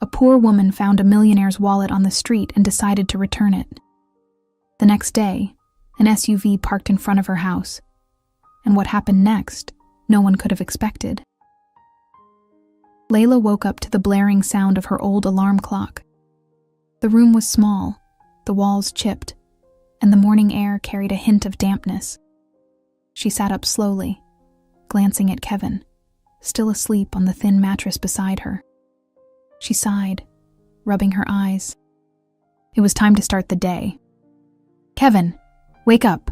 a poor woman found a millionaire's wallet on the street and decided to return it. The next day, an SUV parked in front of her house, and what happened next, no one could have expected. Layla woke up to the blaring sound of her old alarm clock. The room was small, the walls chipped, and the morning air carried a hint of dampness. She sat up slowly, glancing at Kevin, still asleep on the thin mattress beside her. She sighed, rubbing her eyes. It was time to start the day. "Kevin, wake up,"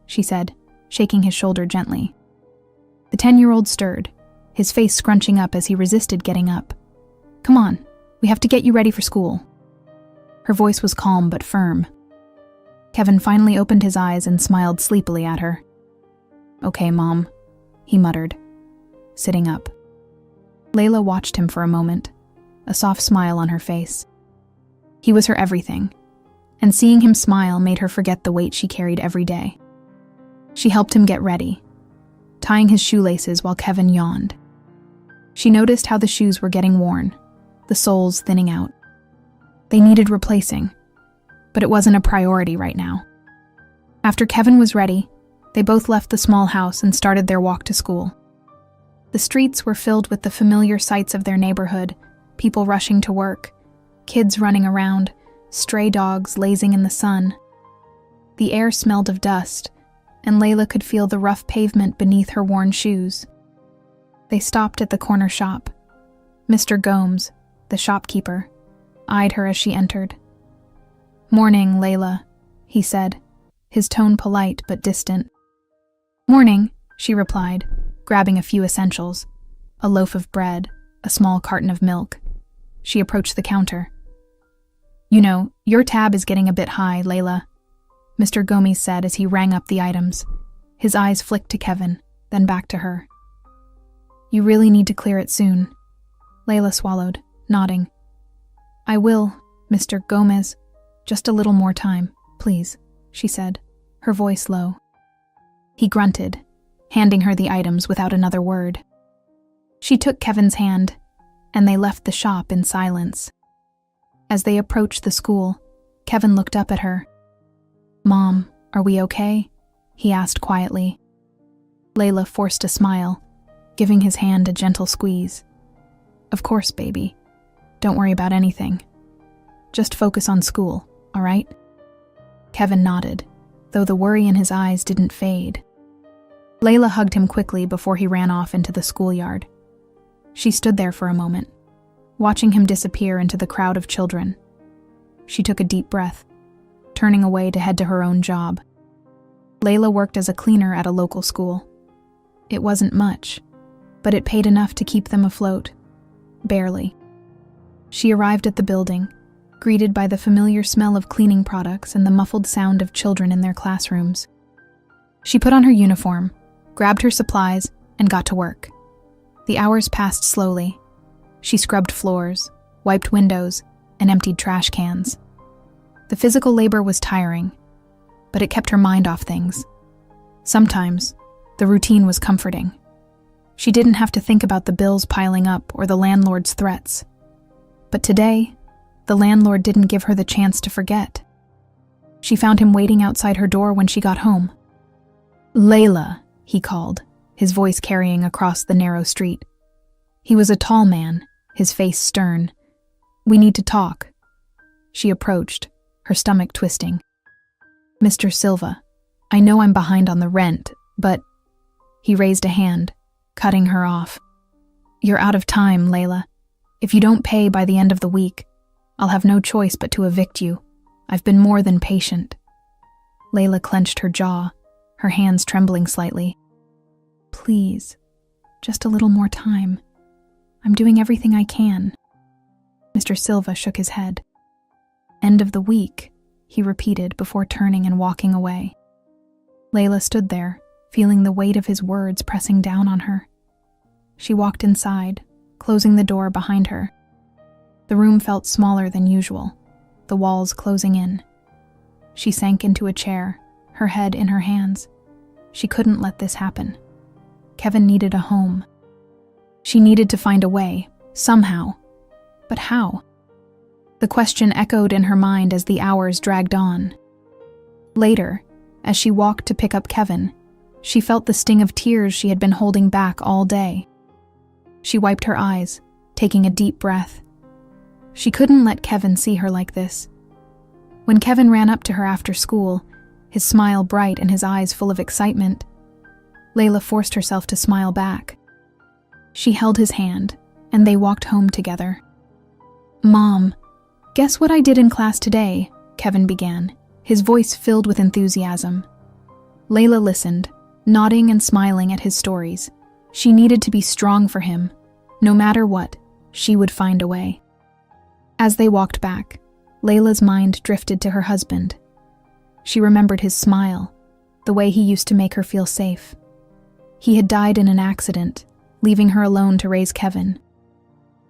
she said, shaking his shoulder gently. The 10-year-old stirred, his face scrunching up as he resisted getting up. "Come on, we have to get you ready for school." Her voice was calm but firm. Kevin finally opened his eyes and smiled sleepily at her. "Okay, Mom," he muttered, sitting up. Layla watched him for a moment, a soft smile on her face. He was her everything, and seeing him smile made her forget the weight she carried every day. She helped him get ready, tying his shoelaces while Kevin yawned. She noticed how the shoes were getting worn, the soles thinning out. They needed replacing, but it wasn't a priority right now. After Kevin was ready, they both left the small house and started their walk to school. The streets were filled with the familiar sights of their neighborhood, people rushing to work, kids running around, stray dogs lazing in the sun. The air smelled of dust, and Layla could feel the rough pavement beneath her worn shoes. They stopped at the corner shop. Mr. Gomes, the shopkeeper, eyed her as she entered. "Morning, Layla," he said, his tone polite but distant. "Morning," she replied, grabbing a few essentials, a loaf of bread, a small carton of milk. She approached the counter. "You know, your tab is getting a bit high, Layla," Mr. Gomes said as he rang up the items. His eyes flicked to Kevin, then back to her. "You really need to clear it soon." Layla swallowed, nodding. "I will, Mr. Gomes. Just a little more time, please," she said, her voice low. He grunted, handing her the items without another word. She took Kevin's hand, and they left the shop in silence. As they approached the school, Kevin looked up at her. "Mom, are we okay?" he asked quietly. Layla forced a smile, giving his hand a gentle squeeze. "Of course, baby. Don't worry about anything. Just focus on school, all right?" Kevin nodded, though the worry in his eyes didn't fade. Layla hugged him quickly before he ran off into the schoolyard. She stood there for a moment, watching him disappear into the crowd of children. She took a deep breath, turning away to head to her own job. Layla worked as a cleaner at a local school. It wasn't much, but it paid enough to keep them afloat. Barely. She arrived at the building, greeted by the familiar smell of cleaning products and the muffled sound of children in their classrooms. She put on her uniform, grabbed her supplies, and got to work. The hours passed slowly. She scrubbed floors, wiped windows, and emptied trash cans. The physical labor was tiring, but it kept her mind off things. Sometimes, the routine was comforting. She didn't have to think about the bills piling up or the landlord's threats. But today, the landlord didn't give her the chance to forget. She found him waiting outside her door when she got home. "Layla," he called, his voice carrying across the narrow street. He was a tall man, his face stern. "We need to talk." She approached, her stomach twisting. "Mr. Silva, I know I'm behind on the rent, but—" He raised a hand, cutting her off. "You're out of time, Layla. If you don't pay by the end of the week, I'll have no choice but to evict you. I've been more than patient." Layla clenched her jaw, her hands trembling slightly. "Please, just a little more time. I'm doing everything I can." Mr. Silva shook his head. "End of the week," he repeated before turning and walking away. Layla stood there, feeling the weight of his words pressing down on her. She walked inside, closing the door behind her. The room felt smaller than usual, the walls closing in. She sank into a chair, her head in her hands. She couldn't let this happen. Kevin needed a home. She needed to find a way, somehow. But how? The question echoed in her mind as the hours dragged on. Later, as she walked to pick up Kevin, she felt the sting of tears she had been holding back all day. She wiped her eyes, taking a deep breath. She couldn't let Kevin see her like this. When Kevin ran up to her after school, his smile bright and his eyes full of excitement, Layla forced herself to smile back. She held his hand, and they walked home together. "Mom, guess what I did in class today?" Kevin began, his voice filled with enthusiasm. Layla listened, nodding and smiling at his stories. She needed to be strong for him. No matter what, she would find a way. As they walked back, Layla's mind drifted to her husband. She remembered his smile, the way he used to make her feel safe. He had died in an accident, leaving her alone to raise Kevin.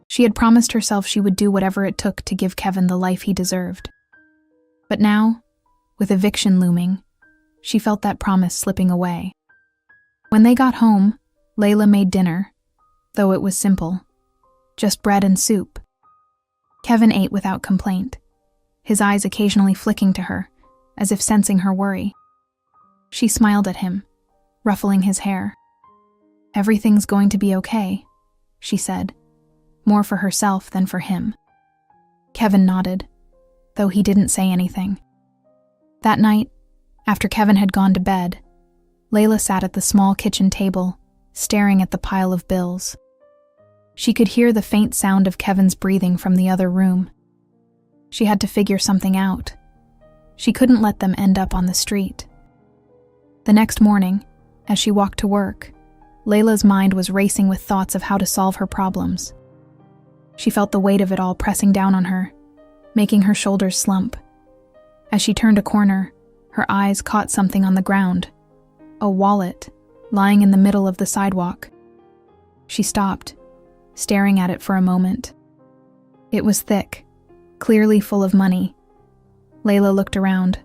She had promised herself she would do whatever it took to give Kevin the life he deserved. But now, with eviction looming, she felt that promise slipping away. When they got home, Layla made dinner, though it was simple. Just bread and soup. Kevin ate without complaint, his eyes occasionally flicking to her, as if sensing her worry. She smiled at him, ruffling his hair. "Everything's going to be okay," she said, more for herself than for him. Kevin nodded, though he didn't say anything. That night, after Kevin had gone to bed, Layla sat at the small kitchen table, staring at the pile of bills. She could hear the faint sound of Kevin's breathing from the other room. She had to figure something out. She couldn't let them end up on the street. The next morning, as she walked to work, Layla's mind was racing with thoughts of how to solve her problems. She felt the weight of it all pressing down on her, making her shoulders slump. As she turned a corner, her eyes caught something on the ground, a wallet lying in the middle of the sidewalk. She stopped, staring at it for a moment. It was thick, clearly full of money. Layla looked around,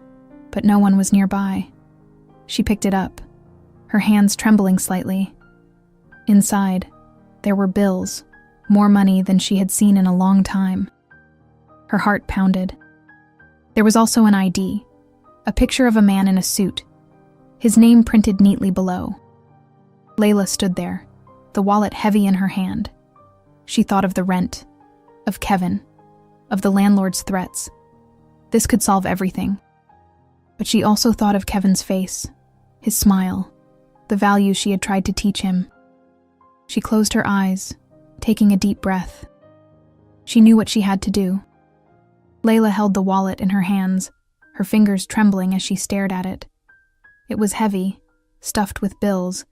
but no one was nearby. She picked it up, her hands trembling slightly. Inside, there were bills, more money than she had seen in a long time. Her heart pounded. There was also an ID, a picture of a man in a suit, his name printed neatly below. Layla stood there, the wallet heavy in her hand. She thought of the rent, of Kevin, of the landlord's threats. This could solve everything. But she also thought of Kevin's face, his smile, the values she had tried to teach him. She closed her eyes, taking a deep breath. She knew what she had to do. Layla held the wallet in her hands, her fingers trembling as she stared at it. It was heavy, stuffed with bills,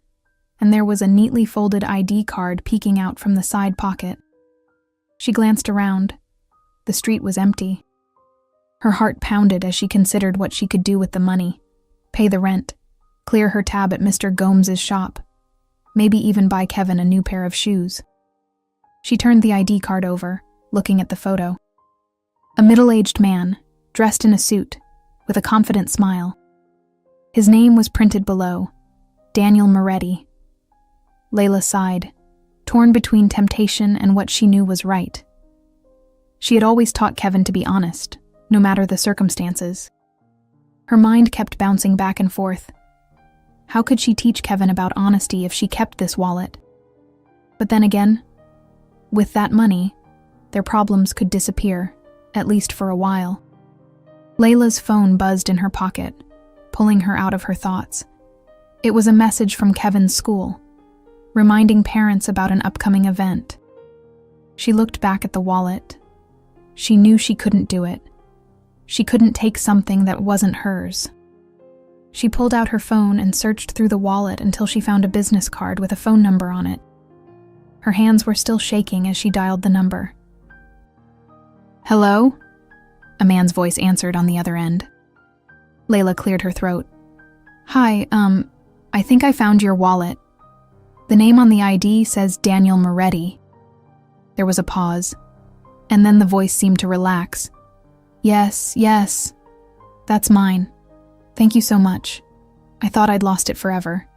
and there was a neatly folded ID card peeking out from the side pocket. She glanced around. The street was empty. Her heart pounded as she considered what she could do with the money. Pay the rent, clear her tab at Mr. Gomes' shop, maybe even buy Kevin a new pair of shoes. She turned the ID card over, looking at the photo. A middle-aged man, dressed in a suit, with a confident smile. His name was printed below, Daniel Moretti. Layla sighed, torn between temptation and what she knew was right. She had always taught Kevin to be honest, no matter the circumstances. Her mind kept bouncing back and forth. How could she teach Kevin about honesty if she kept this wallet? But then again, with that money, their problems could disappear, at least for a while. Layla's phone buzzed in her pocket, pulling her out of her thoughts. It was a message from Kevin's school, reminding parents about an upcoming event. She looked back at the wallet. She knew she couldn't do it. She couldn't take something that wasn't hers. She pulled out her phone and searched through the wallet until she found a business card with a phone number on it. Her hands were still shaking as she dialed the number. "Hello?" A man's voice answered on the other end. Layla cleared her throat. "Hi, I think I found your wallet. The name on the ID says Daniel Moretti." There was a pause, and then the voice seemed to relax. Yes, that's mine. Thank you so much. I thought I'd lost it forever."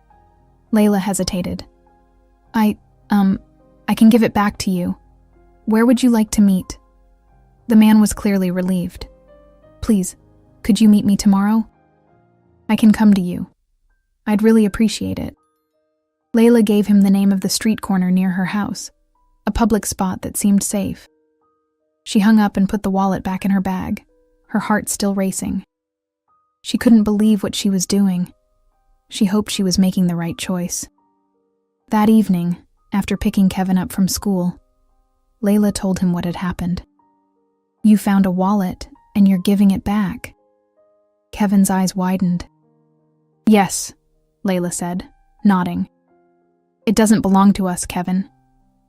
Layla hesitated. I can give it back to you. Where would you like to meet?" The man was clearly relieved. "Please, could you meet me tomorrow? I can come to you. I'd really appreciate it." Layla gave him the name of the street corner near her house, a public spot that seemed safe. She hung up and put the wallet back in her bag, her heart still racing. She couldn't believe what she was doing. She hoped she was making the right choice. That evening, after picking Kevin up from school, Layla told him what had happened. "You found a wallet, and you're giving it back." Kevin's eyes widened. "Yes," Layla said, nodding. "It doesn't belong to us, Kevin.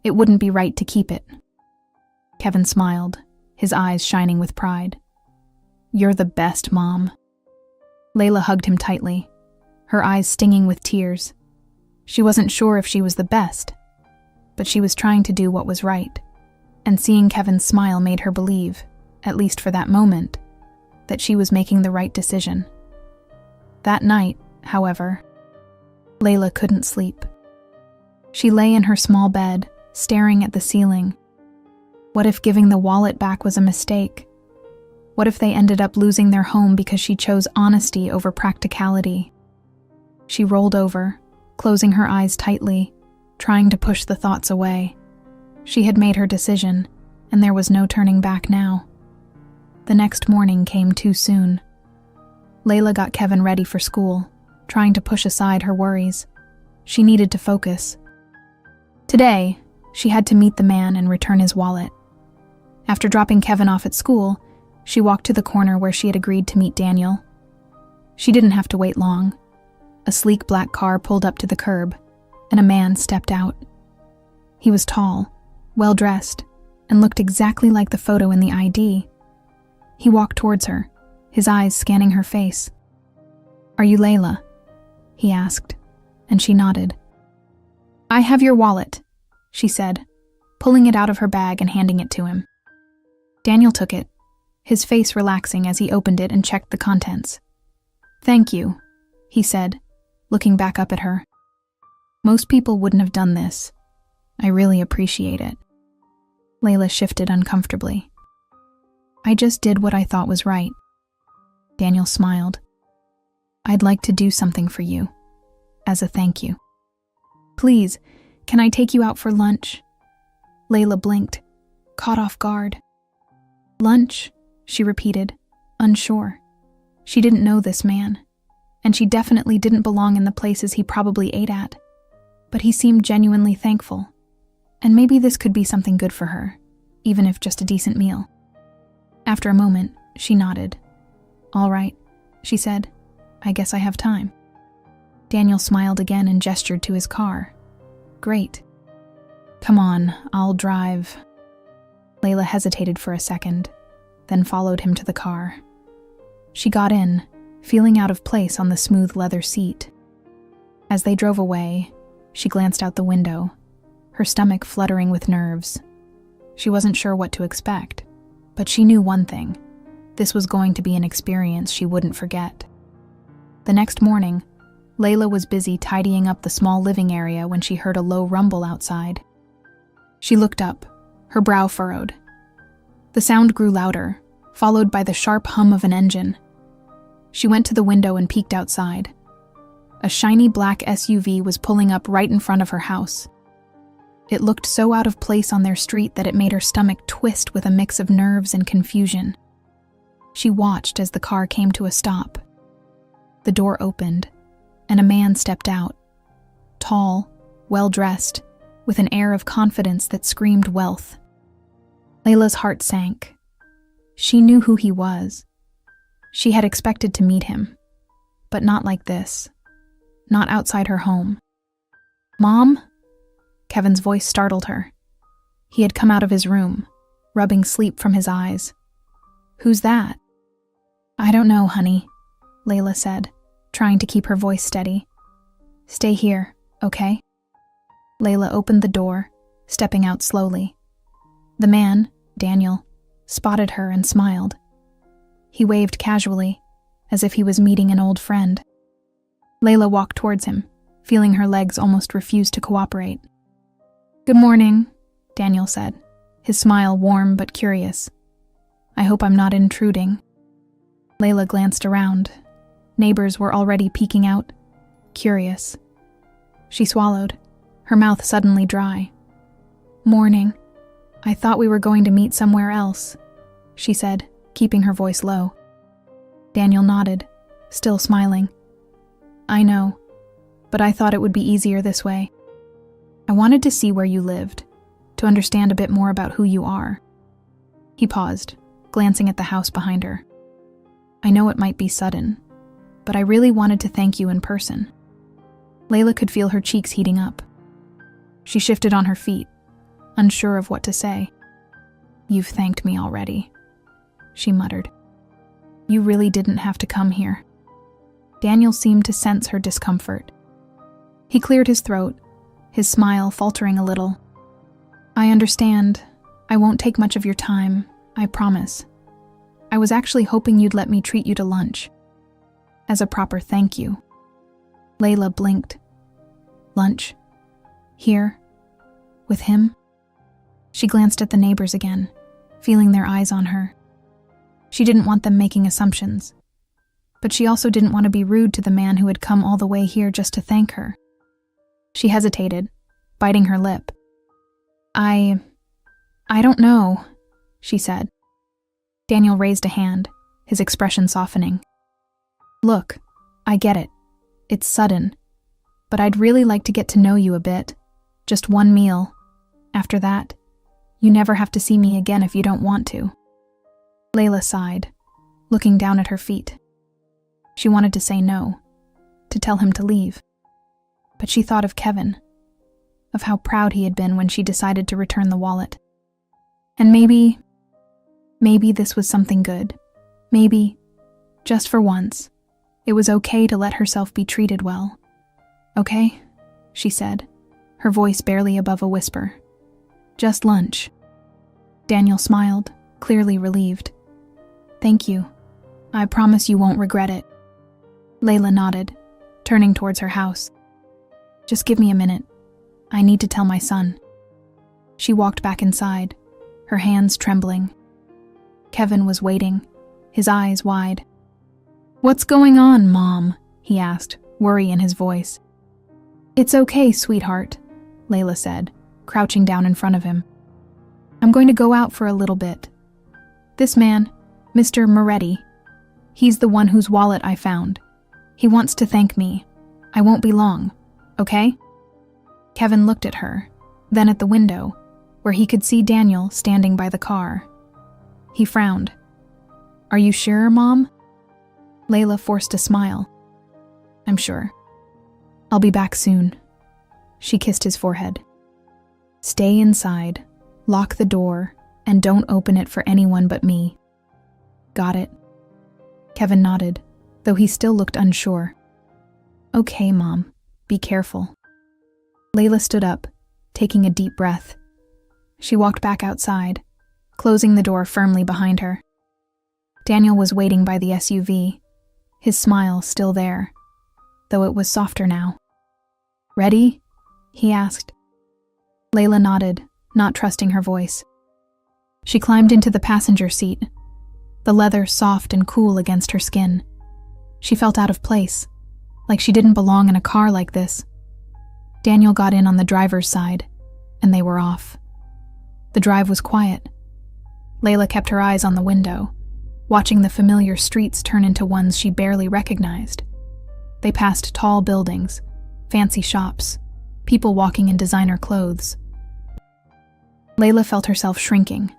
It wouldn't be right to keep it." Kevin smiled, his eyes shining with pride. "You're the best, Mom." Layla hugged him tightly, her eyes stinging with tears. She wasn't sure if she was the best, but she was trying to do what was right, and seeing Kevin's smile made her believe, at least for that moment, that she was making the right decision. That night, however, Layla couldn't sleep. She lay in her small bed, staring at the ceiling. What if giving the wallet back was a mistake? What if they ended up losing their home because she chose honesty over practicality? She rolled over, closing her eyes tightly, trying to push the thoughts away. She had made her decision, and there was no turning back now. The next morning came too soon. Layla got Kevin ready for school, trying to push aside her worries. She needed to focus. Today, she had to meet the man and return his wallet. After dropping Kevin off at school, she walked to the corner where she had agreed to meet Daniel. She didn't have to wait long. A sleek black car pulled up to the curb, and a man stepped out. He was tall, well-dressed, and looked exactly like the photo in the ID. He walked towards her, his eyes scanning her face. "Are you Layla?" he asked, and she nodded. "I have your wallet," she said, pulling it out of her bag and handing it to him. Daniel took it, his face relaxing as he opened it and checked the contents. "Thank you," he said, looking back up at her. "Most people wouldn't have done this. I really appreciate it." Layla shifted uncomfortably. "I just did what I thought was right." Daniel smiled. "I'd like to do something for you, as a thank you." "Please, can I take you out for lunch?" Layla blinked, caught off guard. "Lunch?" she repeated, unsure. She didn't know this man, and she definitely didn't belong in the places he probably ate at. But he seemed genuinely thankful, and maybe this could be something good for her, even if just a decent meal. After a moment, she nodded. "All right," she said. "I guess I have time." Daniel smiled again and gestured to his car. "Great. Come on, I'll drive." Layla hesitated for a second, then followed him to the car. She got in, feeling out of place on the smooth leather seat. As they drove away, she glanced out the window, her stomach fluttering with nerves. She wasn't sure what to expect, but she knew one thing. This was going to be an experience she wouldn't forget. The next morning, Layla was busy tidying up the small living area when she heard a low rumble outside. She looked up, her brow furrowed. The sound grew louder, followed by the sharp hum of an engine. She went to the window and peeked outside. A shiny black SUV was pulling up right in front of her house. It looked so out of place on their street that it made her stomach twist with a mix of nerves and confusion. She watched as the car came to a stop. The door opened, and a man stepped out. Tall, well-dressed, with an air of confidence that screamed wealth. Layla's heart sank. She knew who he was. She had expected to meet him, but not like this. Not outside her home. "Mom?" Kevin's voice startled her. He had come out of his room, rubbing sleep from his eyes. "Who's that?" "I don't know, honey," Layla said, trying to keep her voice steady. "Stay here, okay?" Layla opened the door, stepping out slowly. The man, Daniel, spotted her and smiled. He waved casually, as if he was meeting an old friend. Layla walked towards him, feeling her legs almost refuse to cooperate. "Good morning," Daniel said, his smile warm but curious. I hope I'm not intruding." Layla glanced around. Neighbors were already peeking out, curious. She swallowed, her mouth suddenly dry. "Morning. I thought we were going to meet somewhere else," she said, keeping her voice low. Daniel nodded, still smiling. "I know, but I thought it would be easier this way. I wanted to see where you lived, to understand a bit more about who you are." He paused, glancing at the house behind her. "I know it might be sudden, but I really wanted to thank you in person." Layla could feel her cheeks heating up. She shifted on her feet, unsure of what to say. "You've thanked me already," she muttered. "You really didn't have to come here." Daniel seemed to sense her discomfort. He cleared his throat, his smile faltering a little. "I understand. I won't take much of your time, I promise. I was actually hoping you'd let me treat you to lunch. As a proper thank you." Layla blinked. "Lunch? Here? With him?" She glanced at the neighbors again, feeling their eyes on her. She didn't want them making assumptions, but she also didn't want to be rude to the man who had come all the way here just to thank her. She hesitated, biting her lip. I don't know," she said. Daniel raised a hand, his expression softening. "Look, I get it. It's sudden, but I'd really like to get to know you a bit. Just one meal. After that, you never have to see me again if you don't want to." Layla sighed, looking down at her feet. She wanted to say no, to tell him to leave. But she thought of Kevin, of how proud he had been when she decided to return the wallet. And maybe this was something good. Maybe, just for once, it was okay to let herself be treated well. "Okay," she said, her voice barely above a whisper. "Just lunch." Daniel smiled, clearly relieved. "Thank you. I promise you won't regret it." Layla nodded, turning towards her house. "Just give me a minute. I need to tell my son." She walked back inside, her hands trembling. Kevin was waiting, his eyes wide. "What's going on, Mom?" he asked, worry in his voice. "It's okay, sweetheart," Layla said, crouching down in front of him. "I'm going to go out for a little bit. This man, Mr. Moretti, he's the one whose wallet I found. He wants to thank me. I won't be long, okay?" Kevin looked at her, then at the window, where he could see Daniel standing by the car. He frowned. "Are you sure, Mom?" Layla forced a smile. "I'm sure. I'll be back soon." She kissed his forehead. "Stay inside, lock the door, and don't open it for anyone but me." "Got it." Kevin nodded, though he still looked unsure. "Okay, Mom. Be careful." Layla stood up, taking a deep breath. She walked back outside, closing the door firmly behind her. Daniel was waiting by the SUV, his smile still there, though it was softer now. "Ready?" he asked. Layla nodded, not trusting her voice. She climbed into the passenger seat, the leather soft and cool against her skin. She felt out of place, like she didn't belong in a car like this. Daniel got in on the driver's side, and they were off. The drive was quiet. Layla kept her eyes on the window, watching the familiar streets turn into ones she barely recognized. They passed tall buildings, fancy shops, people walking in designer clothes. Layla felt herself shrinking,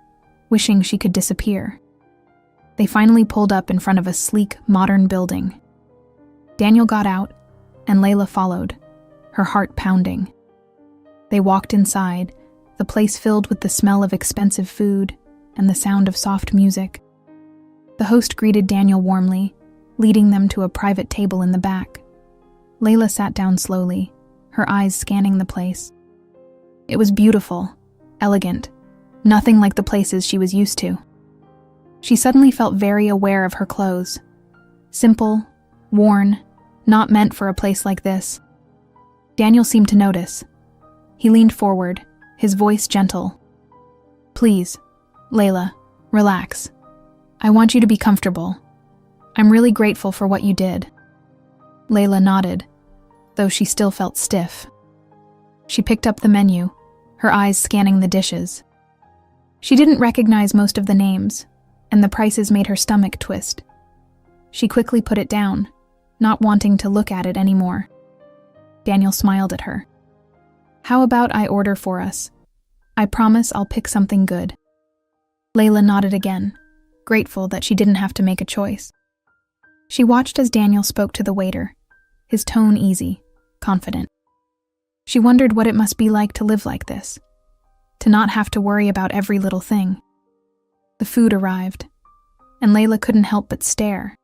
wishing she could disappear. They finally pulled up in front of a sleek, modern building. Daniel got out, and Layla followed, her heart pounding. They walked inside, the place filled with the smell of expensive food and the sound of soft music. The host greeted Daniel warmly, leading them to a private table in the back. Layla sat down slowly, her eyes scanning the place. It was beautiful, elegant, nothing like the places she was used to. She suddenly felt very aware of her clothes. Simple, worn, not meant for a place like this. Daniel seemed to notice. He leaned forward, his voice gentle. "Please, Layla, relax. I want you to be comfortable. I'm really grateful for what you did." Layla nodded, though she still felt stiff. She picked up the menu, her eyes scanning the dishes. She didn't recognize most of the names, and the prices made her stomach twist. She quickly put it down, not wanting to look at it anymore. Daniel smiled at her. "How about I order for us? I promise I'll pick something good." Layla nodded again, grateful that she didn't have to make a choice. She watched as Daniel spoke to the waiter, his tone easy, confident. She wondered what it must be like to live like this, to not have to worry about every little thing. The food arrived, and Layla couldn't help but stare.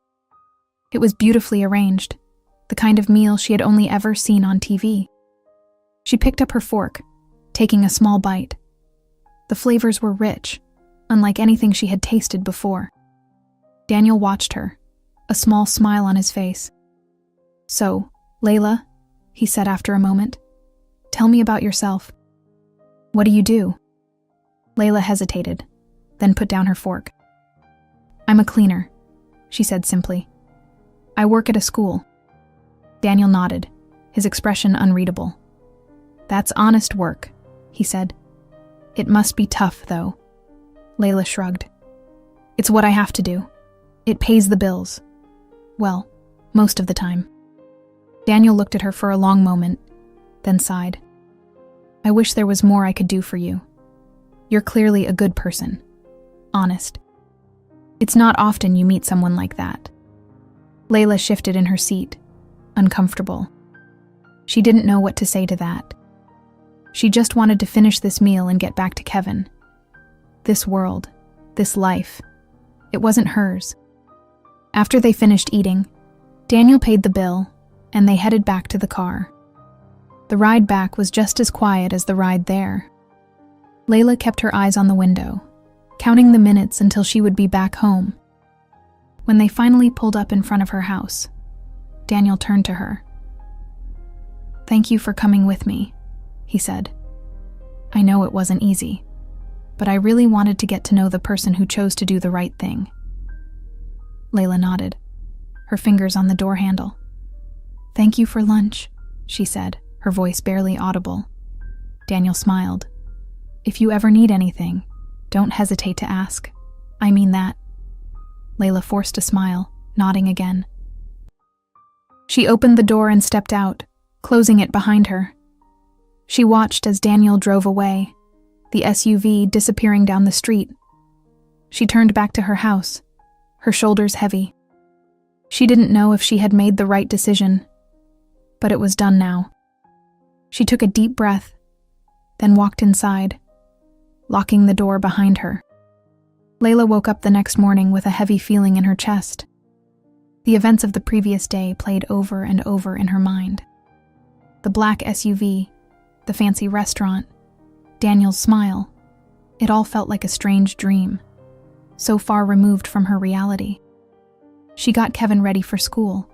It was beautifully arranged, the kind of meal she had only ever seen on TV. She picked up her fork, taking a small bite. The flavors were rich, unlike anything she had tasted before. Daniel watched her, a small smile on his face. "So, Layla," he said after a moment, "tell me about yourself. What do you do?" Layla hesitated, then put down her fork. "I'm a cleaner," she said simply. "I work at a school." Daniel nodded, his expression unreadable. "That's honest work," he said. "It must be tough, though." Layla shrugged. "It's what I have to do. It pays the bills. Well, most of the time." Daniel looked at her for a long moment, then sighed. "I wish there was more I could do for you. You're clearly a good person. Honest. It's not often you meet someone like that." Layla shifted in her seat, uncomfortable. She didn't know what to say to that. She just wanted to finish this meal and get back to Kevin. This world, this life, it wasn't hers. After they finished eating, Daniel paid the bill, and they headed back to the car. The ride back was just as quiet as the ride there. Layla kept her eyes on the window, counting the minutes until she would be back home. When they finally pulled up in front of her house, Daniel turned to her. "Thank you for coming with me," he said. "I know it wasn't easy, but I really wanted to get to know the person who chose to do the right thing." Layla nodded, her fingers on the door handle. "Thank you for lunch," she said, her voice barely audible. Daniel smiled. "If you ever need anything, don't hesitate to ask. I mean that." Layla forced a smile, nodding again. She opened the door and stepped out, closing it behind her. She watched as Daniel drove away, the SUV disappearing down the street. She turned back to her house, her shoulders heavy. She didn't know if she had made the right decision, but it was done now. She took a deep breath, then walked inside, locking the door behind her. Layla woke up the next morning with a heavy feeling in her chest. The events of the previous day played over and over in her mind. The black SUV, the fancy restaurant, Daniel's smile. It all felt like a strange dream, so far removed from her reality. She got Kevin ready for school,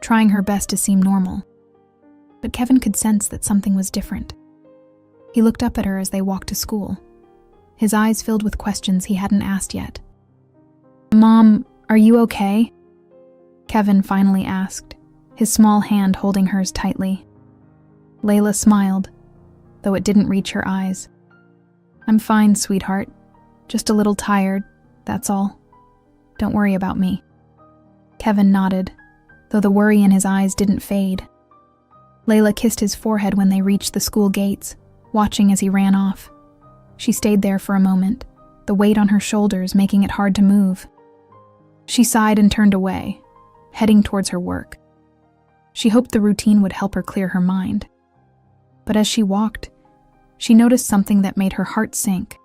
trying her best to seem normal. But Kevin could sense that something was different. He looked up at her as they walked to school, his eyes filled with questions he hadn't asked yet. "Mom, are you okay?" Kevin finally asked, his small hand holding hers tightly. Layla smiled, though it didn't reach her eyes. "I'm fine, sweetheart. Just a little tired, that's all. Don't worry about me." Kevin nodded, though the worry in his eyes didn't fade. Layla kissed his forehead when they reached the school gates, watching as he ran off. She stayed there for a moment, the weight on her shoulders making it hard to move. She sighed and turned away, heading towards her work. She hoped the routine would help her clear her mind. But as she walked, she noticed something that made her heart sink.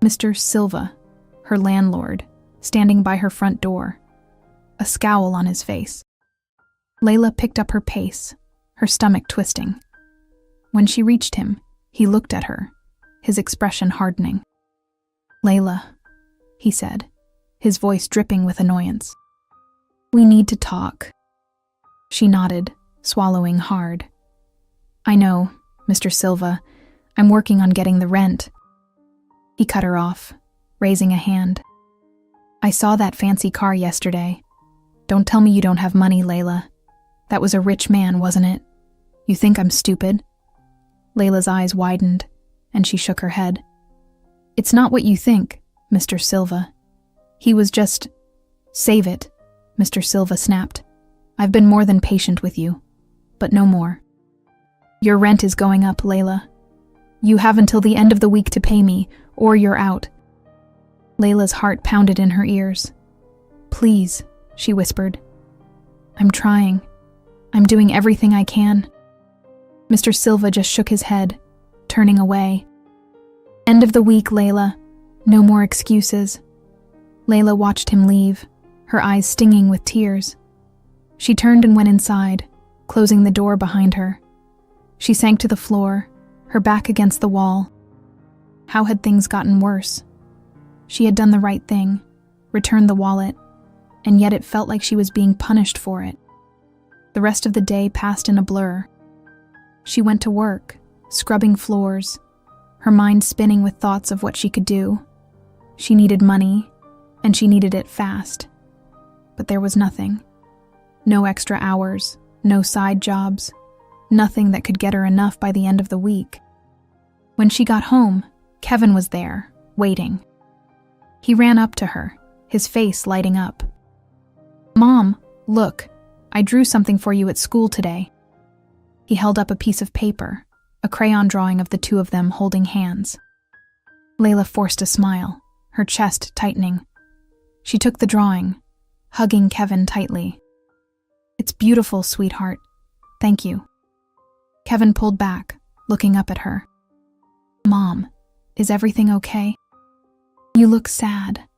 Mr. Silva, her landlord, standing by her front door, a scowl on his face. Layla picked up her pace, her stomach twisting. When she reached him, he looked at her, his expression hardening. "Layla," he said, his voice dripping with annoyance. "We need to talk." She nodded, swallowing hard. "I know, Mr. Silva. I'm working on getting the rent." He cut her off, raising a hand. I saw that fancy car yesterday. Don't tell me you don't have money, Layla. That was a rich man, wasn't it? You think I'm stupid?" Layla's eyes widened, and she shook her head. "It's not what you think, Mr. Silva. He was just—" "Save it," Mr. Silva snapped. "I've been more than patient with you, but no more. Your rent is going up, Layla. You have until the end of the week to pay me, or you're out." Layla's heart pounded in her ears. "Please," she whispered. "I'm trying. I'm doing everything I can." Mr. Silva just shook his head, turning away. "End of the week, Layla. No more excuses." Layla watched him leave, her eyes stinging with tears. She turned and went inside, closing the door behind her. She sank to the floor, her back against the wall. How had things gotten worse? She had done the right thing, returned the wallet, and yet it felt like she was being punished for it. The rest of the day passed in a blur. She went to work, scrubbing floors, her mind spinning with thoughts of what she could do. She needed money, and she needed it fast. But there was nothing. No extra hours, no side jobs, nothing that could get her enough by the end of the week. When she got home, Kevin was there, waiting. He ran up to her, his face lighting up. "Mom, look, I drew something for you at school today." He held up a piece of paper, a crayon drawing of the two of them holding hands. Layla forced a smile, her chest tightening. She took the drawing, hugging Kevin tightly. "It's beautiful, sweetheart. Thank you." Kevin pulled back, looking up at her. "Mom, is everything okay? You look sad."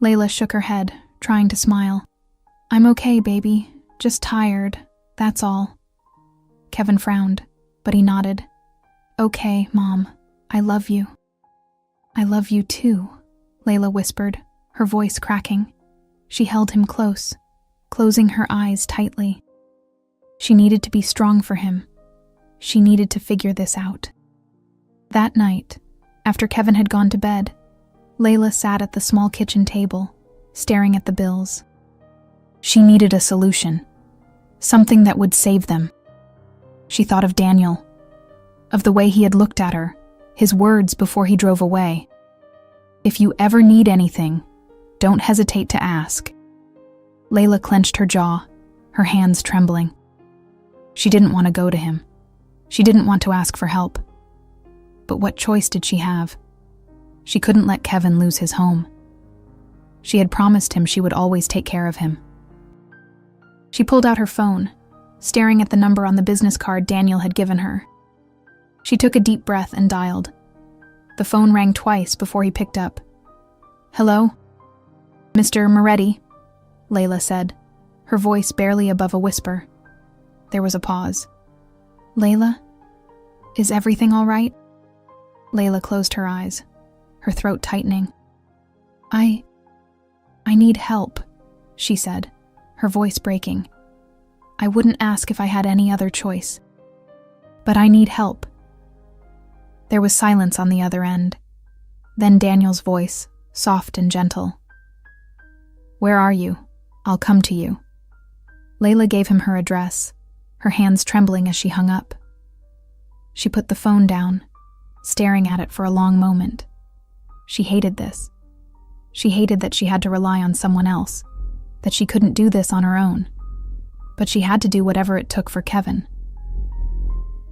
Layla shook her head, trying to smile. "I'm okay, baby. Just tired, that's all." Kevin frowned, but he nodded. "Okay, Mom. I love you." "I love you too," Layla whispered, her voice cracking. She held him close, closing her eyes tightly. She needed to be strong for him. She needed to figure this out. That night, after Kevin had gone to bed, Layla sat at the small kitchen table, staring at the bills. She needed a solution, something that would save them. She thought of Daniel, of the way he had looked at her, his words before he drove away. "If you ever need anything, don't hesitate to ask." Layla clenched her jaw, her hands trembling. She didn't want to go to him. She didn't want to ask for help. But what choice did she have? She couldn't let Kevin lose his home. She had promised him she would always take care of him. She pulled out her phone, staring at the number on the business card Daniel had given her. She took a deep breath and dialed. The phone rang twice before he picked up. "Hello? Mr. Moretti," Layla said, her voice barely above a whisper. There was a pause. "Layla? Is everything all right?" Layla closed her eyes, her throat tightening. I need help," she said, her voice breaking. "I wouldn't ask if I had any other choice. But I need help." There was silence on the other end. Then Daniel's voice, soft and gentle. "Where are you? I'll come to you." Layla gave him her address, her hands trembling as she hung up. She put the phone down, staring at it for a long moment. She hated this. She hated that she had to rely on someone else, that she couldn't do this on her own. But she had to do whatever it took for Kevin.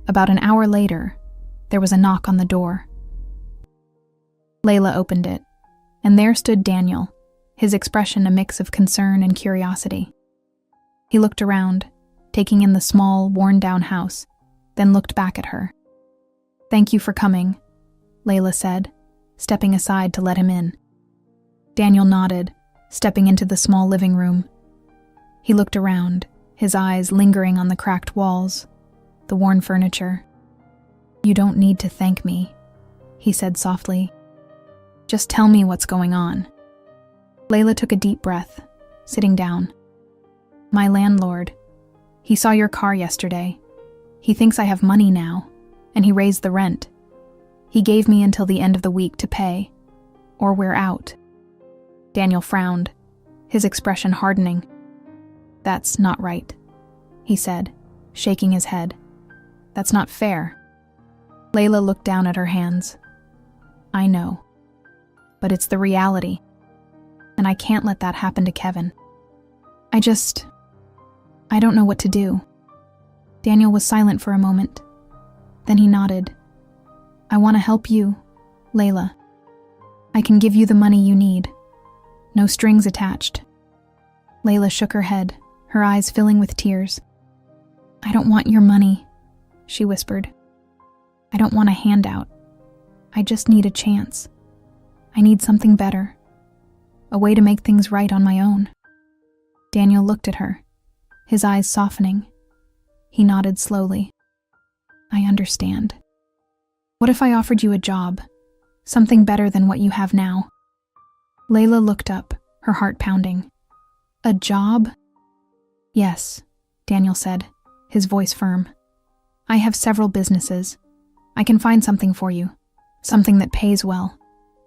About an hour later, there was a knock on the door. Layla opened it, and there stood Daniel, his expression a mix of concern and curiosity. He looked around, taking in the small, worn-down house, then looked back at her. "Thank you for coming," Layla said, stepping aside to let him in. Daniel nodded, stepping into the small living room. He looked around, his eyes lingering on the cracked walls, the worn furniture. "You don't need to thank me," he said softly. "Just tell me what's going on." Layla took a deep breath, sitting down. "My landlord. He saw your car yesterday. He thinks I have money now, and he raised the rent. He gave me until the end of the week to pay, or we're out." Daniel frowned, his expression hardening. "That's not right," he said, shaking his head. "That's not fair." Layla looked down at her hands. "I know. But it's the reality. And I can't let that happen to Kevin. I don't know what to do." Daniel was silent for a moment. Then he nodded. "I want to help you, Layla. I can give you the money you need. No strings attached." Layla shook her head, her eyes filling with tears. "I don't want your money," she whispered. "I don't want a handout. I just need a chance. I need something better. A way to make things right on my own." Daniel looked at her, his eyes softening. He nodded slowly. "I understand. What if I offered you a job? Something better than what you have now?" Layla looked up, her heart pounding. "A job?" "Yes," Daniel said, his voice firm. "I have several businesses. I can find something for you. Something that pays well.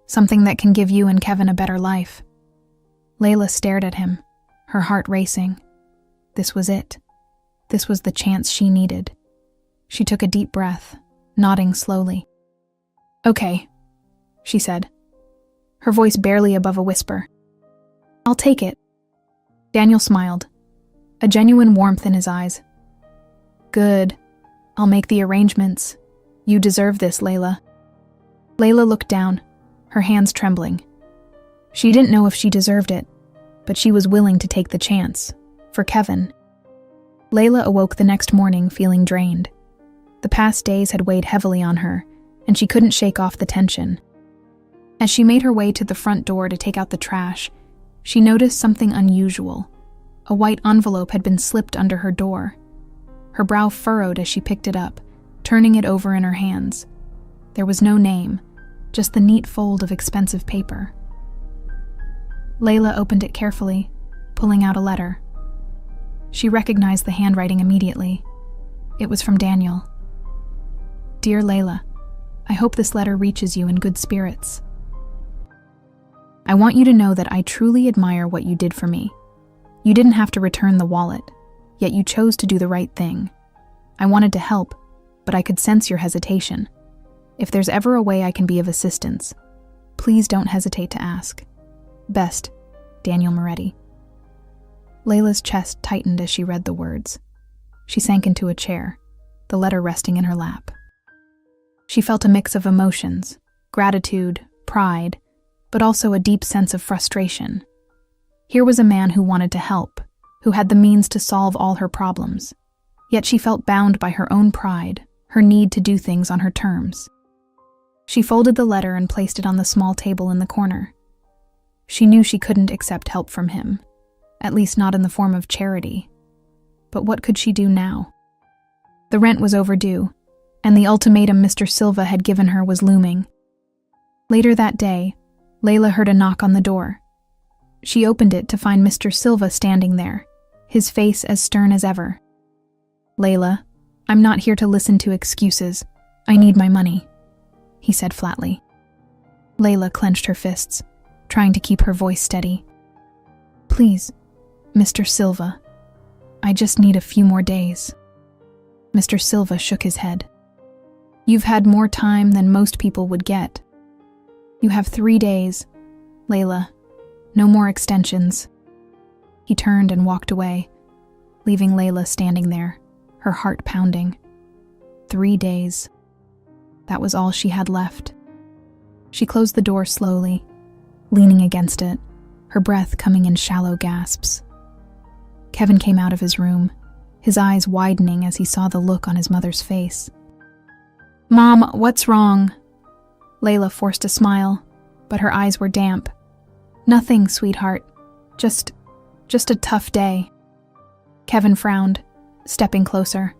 Something that can give you and Kevin a better life." Layla stared at him, her heart racing. This was it. This was the chance she needed. She took a deep breath, nodding slowly. "Okay," she said, her voice barely above a whisper. "I'll take it." Daniel smiled, a genuine warmth in his eyes. "Good. I'll make the arrangements. You deserve this, Layla." Layla looked down, her hands trembling. She didn't know if she deserved it, but she was willing to take the chance, for Kevin. Layla awoke the next morning feeling drained. The past days had weighed heavily on her, and she couldn't shake off the tension. As she made her way to the front door to take out the trash, she noticed something unusual. A white envelope had been slipped under her door. Her brow furrowed as she picked it up, turning it over in her hands. There was no name, just the neat fold of expensive paper. Layla opened it carefully, pulling out a letter. She recognized the handwriting immediately. It was from Daniel. "Dear Layla, I hope this letter reaches you in good spirits. I want you to know that I truly admire what you did for me. You didn't have to return the wallet, yet you chose to do the right thing. I wanted to help, but I could sense your hesitation. If there's ever a way I can be of assistance, please don't hesitate to ask. Best, Daniel Moretti." Layla's chest tightened as she read the words. She sank into a chair, the letter resting in her lap. She felt a mix of emotions, gratitude, pride, but also a deep sense of frustration. Here was a man who wanted to help, who had the means to solve all her problems, yet she felt bound by her own pride, her need to do things on her terms. She folded the letter and placed it on the small table in the corner. She knew she couldn't accept help from him, at least not in the form of charity. But what could she do now? The rent was overdue, and the ultimatum Mr. Silva had given her was looming. Later that day, Layla heard a knock on the door. She opened it to find Mr. Silva standing there, his face as stern as ever. "Layla, I'm not here to listen to excuses. I need my money," he said flatly. Layla clenched her fists, trying to keep her voice steady. "Please, Mr. Silva, I just need a few more days." Mr. Silva shook his head. "You've had more time than most people would get. You have 3 days, Layla. No more extensions." He turned and walked away, leaving Layla standing there, her heart pounding. 3 days. That was all she had left. She closed the door slowly, leaning against it, her breath coming in shallow gasps. Kevin came out of his room, his eyes widening as he saw the look on his mother's face. "Mom, what's wrong?" Layla forced a smile, but her eyes were damp. "Nothing, sweetheart. Just a tough day." Kevin frowned, stepping closer.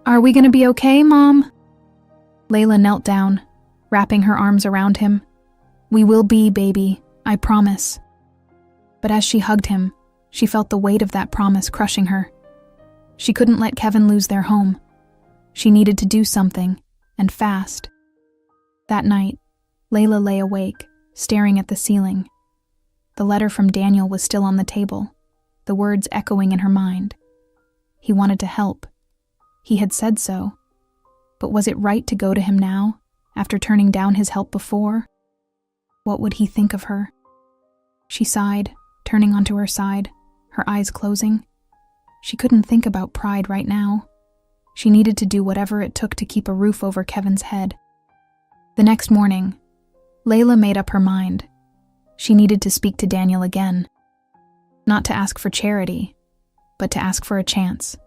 "Are we gonna be okay, Mom?" Layla knelt down, wrapping her arms around him. "We will be, baby, I promise." But as she hugged him, she felt the weight of that promise crushing her. She couldn't let Kevin lose their home. She needed to do something, and fast. That night, Layla lay awake, staring at the ceiling. The letter from Daniel was still on the table, the words echoing in her mind. He wanted to help. He had said so. But was it right to go to him now, after turning down his help before? What would he think of her? She sighed, turning onto her side, her eyes closing. She couldn't think about pride right now. She needed to do whatever it took to keep a roof over Kevin's head. The next morning, Layla made up her mind. She needed to speak to Daniel again. Not to ask for charity, but to ask for a chance.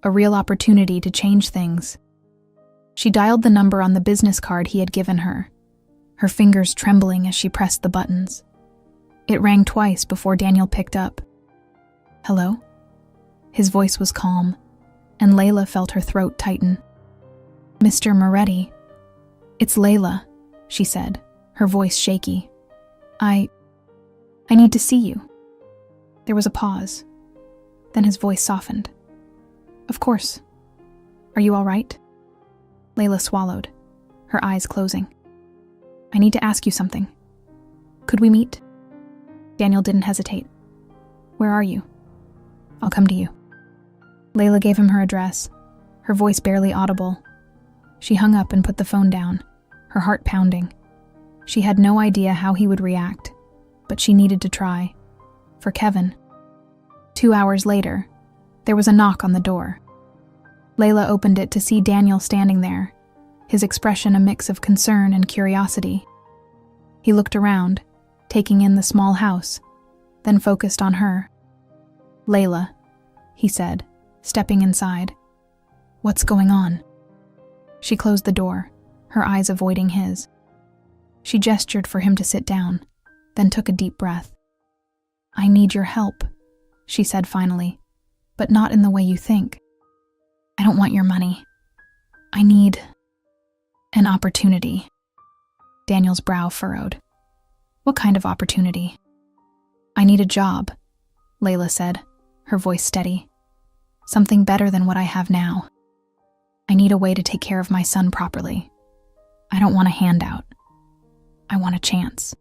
A real opportunity to change things. She dialed the number on the business card he had given her, her fingers trembling as she pressed the buttons. It rang twice before Daniel picked up. "Hello?" His voice was calm, and Layla felt her throat tighten. "Mr. Moretti." "It's Layla," she said, her voice shaky. I need to see you." There was a pause. Then his voice softened. "Of course. Are you all right?" Layla swallowed, her eyes closing. "I need to ask you something. Could we meet?" Daniel didn't hesitate. "Where are you?" "I'll come to you." Layla gave him her address, her voice barely audible. She hung up and put the phone down, her heart pounding. She had no idea how he would react, but she needed to try. For Kevin. 2 hours later, there was a knock on the door. Layla opened it to see Daniel standing there, his expression a mix of concern and curiosity. He looked around, taking in the small house, then focused on her. "Layla," he said, stepping inside. "What's going on?" She closed the door, her eyes avoiding his. She gestured for him to sit down, then took a deep breath. "I need your help," she said finally, "but not in the way you think. I don't want your money. I need an opportunity." Daniel's brow furrowed. "What kind of opportunity?" "I need a job," Layla said, her voice steady. "Something better than what I have now. I need a way to take care of my son properly. I don't want a handout. I want a chance."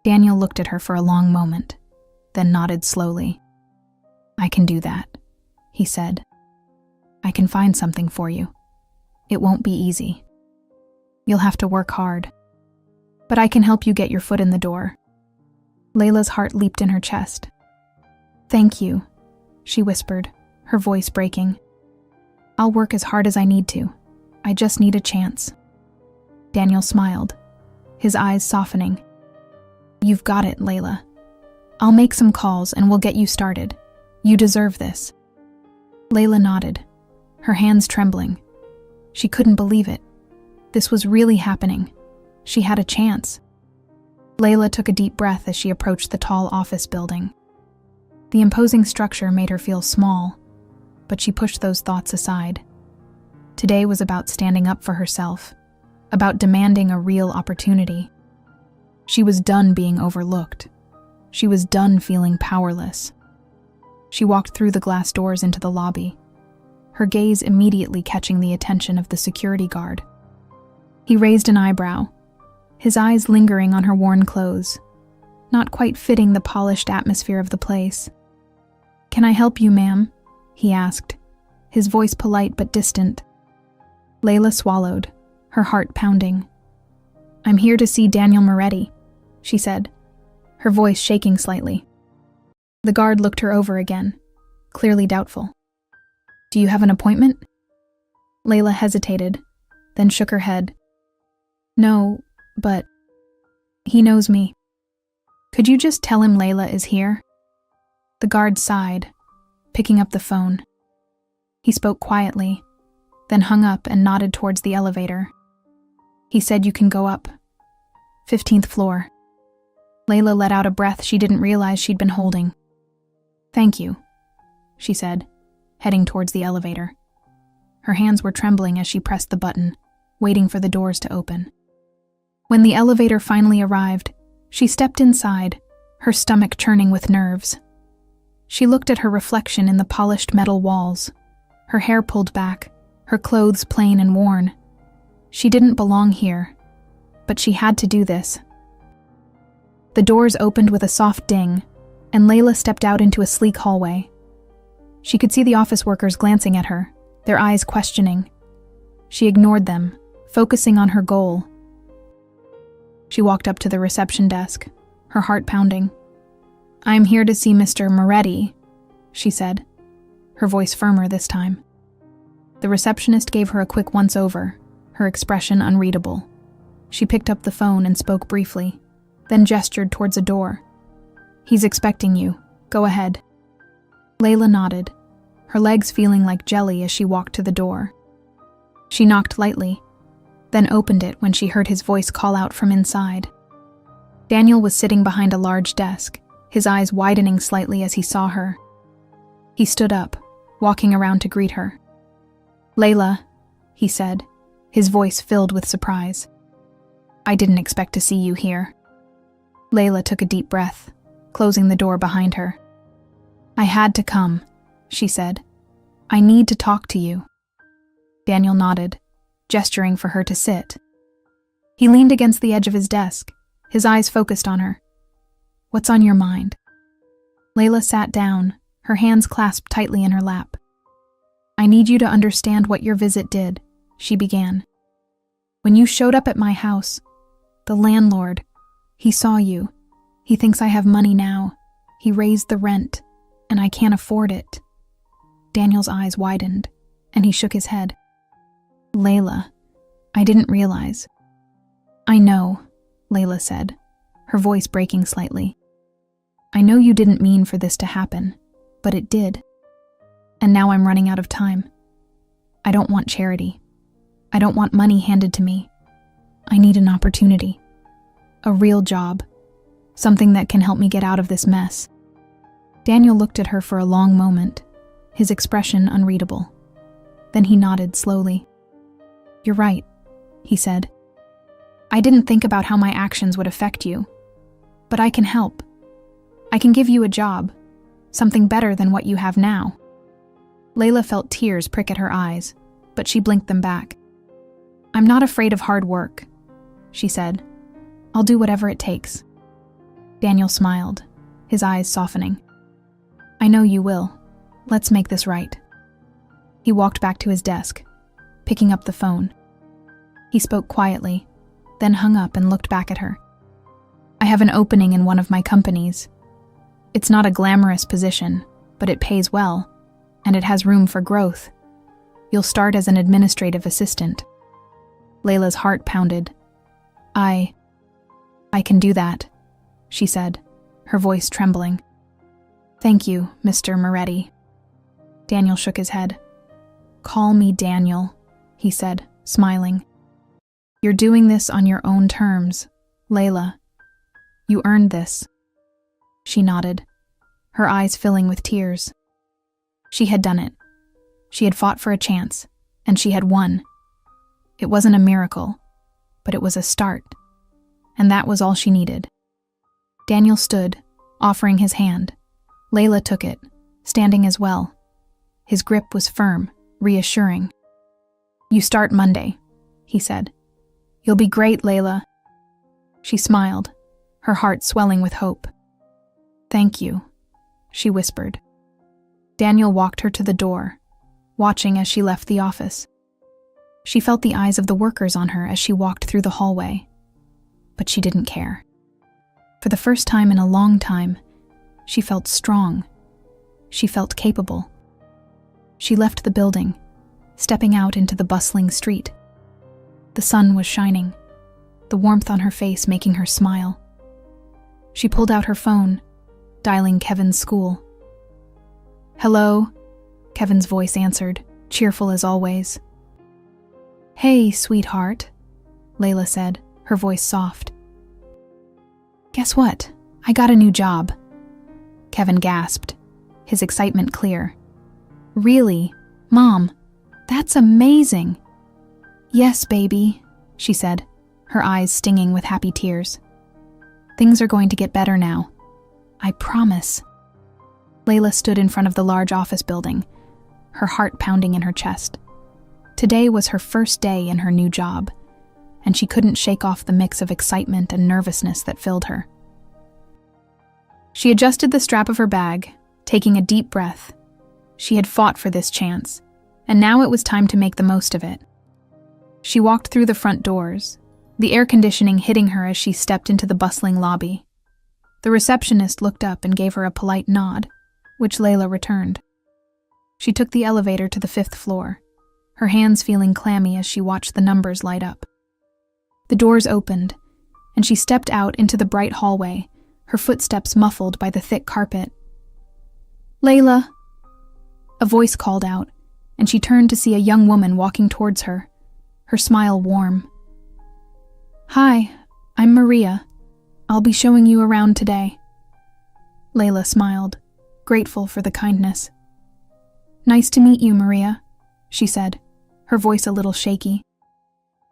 Daniel looked at her for a long moment, then nodded slowly. "I can do that," he said. "I can find something for you. It won't be easy. You'll have to work hard. But I can help you get your foot in the door." Layla's heart leaped in her chest. "Thank you," she whispered, her voice breaking. "I'll work as hard as I need to. I just need a chance." Daniel smiled, his eyes softening. "You've got it, Layla. I'll make some calls and we'll get you started. You deserve this." Layla nodded, her hands trembling. She couldn't believe it. This was really happening. She had a chance. Layla took a deep breath as she approached the tall office building. The imposing structure made her feel small, but she pushed those thoughts aside. Today was about standing up for herself, about demanding a real opportunity. She was done being overlooked. She was done feeling powerless. She walked through the glass doors into the lobby, her gaze immediately catching the attention of the security guard. He raised an eyebrow, his eyes lingering on her worn clothes, not quite fitting the polished atmosphere of the place. "Can I help you, ma'am?" he asked, his voice polite but distant. Layla swallowed, her heart pounding. "I'm here to see Daniel Moretti," she said, her voice shaking slightly. The guard looked her over again, clearly doubtful. "Do you have an appointment?" Layla hesitated, then shook her head. "No, but he knows me. Could you just tell him Layla is here?" The guard sighed, picking up the phone. He spoke quietly, then hung up and nodded towards the elevator. He said you can go up. 15th floor. Layla let out a breath she didn't realize she'd been holding. "Thank you," she said, heading towards the elevator. Her hands were trembling as she pressed the button, waiting for the doors to open. When the elevator finally arrived, she stepped inside, her stomach churning with nerves. She looked at her reflection in the polished metal walls, her hair pulled back, her clothes plain and worn. She didn't belong here, but she had to do this. The doors opened with a soft ding, and Layla stepped out into a sleek hallway. She could see the office workers glancing at her, their eyes questioning. She ignored them, focusing on her goal. She walked up to the reception desk, her heart pounding. "I'm here to see Mr. Moretti," she said, her voice firmer this time. The receptionist gave her a quick once-over, her expression unreadable. She picked up the phone and spoke briefly, then gestured towards a door. "He's expecting you. Go ahead." Layla nodded, her legs feeling like jelly as she walked to the door. She knocked lightly, then opened it when she heard his voice call out from inside. Daniel was sitting behind a large desk, his eyes widening slightly as he saw her. He stood up, walking around to greet her. "Layla," he said, his voice filled with surprise. "I didn't expect to see you here." Layla took a deep breath, closing the door behind her. "I had to come," she said. "I need to talk to you." Daniel nodded, gesturing for her to sit. He leaned against the edge of his desk, his eyes focused on her. "What's on your mind?" Layla sat down, her hands clasped tightly in her lap. "I need you to understand what your visit did," she began. "When you showed up at my house, the landlord, he saw you. He thinks I have money now. He raised the rent, and I can't afford it." Daniel's eyes widened, and he shook his head. "Layla, I didn't realize." "I know," Layla said, her voice breaking slightly. "I know you didn't mean for this to happen, but it did. And now I'm running out of time. I don't want charity. I don't want money handed to me. I need an opportunity. A real job. Something that can help me get out of this mess." Daniel looked at her for a long moment, his expression unreadable. Then he nodded slowly. "You're right," he said. "I didn't think about how my actions would affect you. But I can help. I can give you a job, something better than what you have now." Layla felt tears prick at her eyes, but she blinked them back. "I'm not afraid of hard work," she said. "I'll do whatever it takes." Daniel smiled, his eyes softening. "I know you will. Let's make this right." He walked back to his desk, picking up the phone. He spoke quietly, then hung up and looked back at her. "I have an opening in one of my companies. It's not a glamorous position, but it pays well, and it has room for growth. You'll start as an administrative assistant." Layla's heart pounded. I can do that," she said, her voice trembling. "Thank you, Mr. Moretti." Daniel shook his head. "Call me Daniel," he said, smiling. "You're doing this on your own terms, Layla. You earned this." She nodded, her eyes filling with tears. She had done it. She had fought for a chance, and she had won. It wasn't a miracle, but it was a start, and that was all she needed. Daniel stood, offering his hand. Layla took it, standing as well. His grip was firm, reassuring. "You start Monday," he said. "You'll be great, Layla." She smiled, her heart swelling with hope. "Thank you," she whispered. Daniel walked her to the door, watching as she left the office. She felt the eyes of the workers on her as she walked through the hallway, but she didn't care. For the first time in a long time, she felt strong. She felt capable. She left the building, stepping out into the bustling street. The sun was shining, the warmth on her face making her smile. She pulled out her phone, dialing Kevin's school. "Hello," Kevin's voice answered, cheerful as always. "Hey, sweetheart," Layla said, her voice soft. "Guess what? I got a new job." Kevin gasped, his excitement clear. "Really? Mom, that's amazing." "Yes, baby," she said, her eyes stinging with happy tears. "Things are going to get better now. I promise." Layla stood in front of the large office building, her heart pounding in her chest. Today was her first day in her new job, and she couldn't shake off the mix of excitement and nervousness that filled her. She adjusted the strap of her bag, taking a deep breath. She had fought for this chance, and now it was time to make the most of it. She walked through the front doors, the air conditioning hitting her as she stepped into the bustling lobby. The receptionist looked up and gave her a polite nod, which Layla returned. She took the elevator to the 5th floor, her hands feeling clammy as she watched the numbers light up. The doors opened, and she stepped out into the bright hallway, her footsteps muffled by the thick carpet. "Layla!" A voice called out, and she turned to see a young woman walking towards her, her smile warm. "Hi, I'm Maria. I'll be showing you around today." Layla smiled, grateful for the kindness. "Nice to meet you, Maria," she said, her voice a little shaky.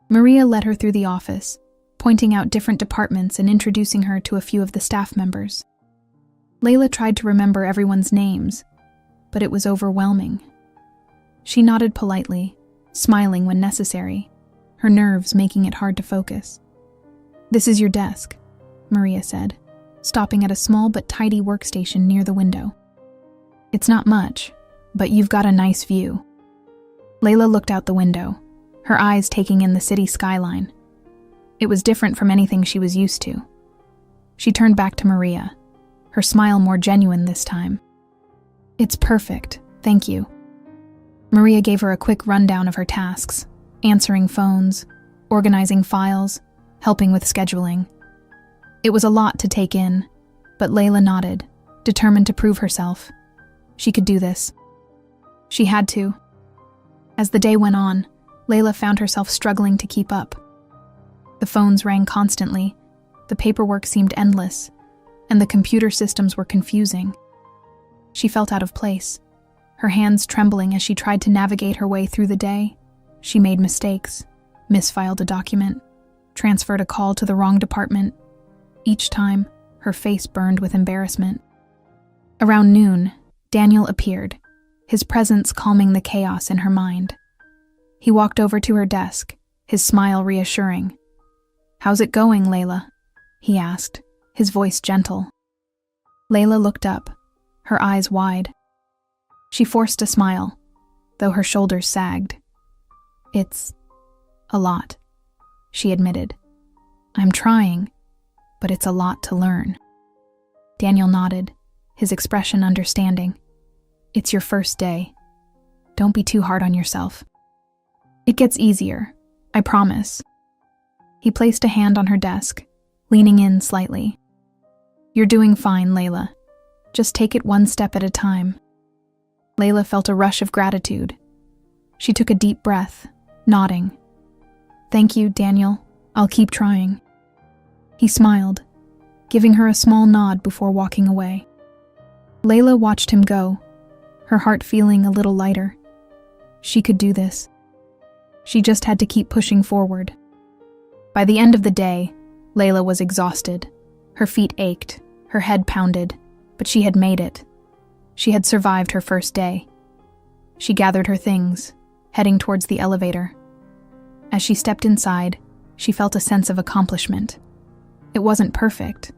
Maria led her through the office, pointing out different departments and introducing her to a few of the staff members. Layla tried to remember everyone's names, but it was overwhelming. She nodded politely, smiling when necessary, her nerves making it hard to focus. "This is your desk," Maria said, stopping at a small but tidy workstation near the window. "It's not much, but you've got a nice view." Layla looked out the window, her eyes taking in the city skyline. It was different from anything she was used to. She turned back to Maria, her smile more genuine this time. "It's perfect, thank you." Maria gave her a quick rundown of her tasks, answering phones, organizing files, helping with scheduling. It was a lot to take in, but Layla nodded, determined to prove herself. She could do this. She had to. As the day went on, Layla found herself struggling to keep up. The phones rang constantly, the paperwork seemed endless, and the computer systems were confusing. She felt out of place, her hands trembling as she tried to navigate her way through the day. She made mistakes, misfiled a document, transferred a call to the wrong department. Each time, her face burned with embarrassment. Around noon, Daniel appeared, his presence calming the chaos in her mind. He walked over to her desk, his smile reassuring. "How's it going, Layla?" he asked, his voice gentle. Layla looked up, her eyes wide. She forced a smile, though her shoulders sagged. "It's a lot," she admitted. "I'm trying, but it's a lot to learn." Daniel nodded, his expression understanding. "It's your first day. Don't be too hard on yourself. It gets easier, I promise." He placed a hand on her desk, leaning in slightly. "You're doing fine, Layla. Just take it one step at a time." Layla felt a rush of gratitude. She took a deep breath, nodding. "Thank you, Daniel. I'll keep trying." He smiled, giving her a small nod before walking away. Layla watched him go, her heart feeling a little lighter. She could do this. She just had to keep pushing forward. By the end of the day, Layla was exhausted. Her feet ached, her head pounded, but she had made it. She had survived her first day. She gathered her things, heading towards the elevator. As she stepped inside, she felt a sense of accomplishment. It wasn't perfect,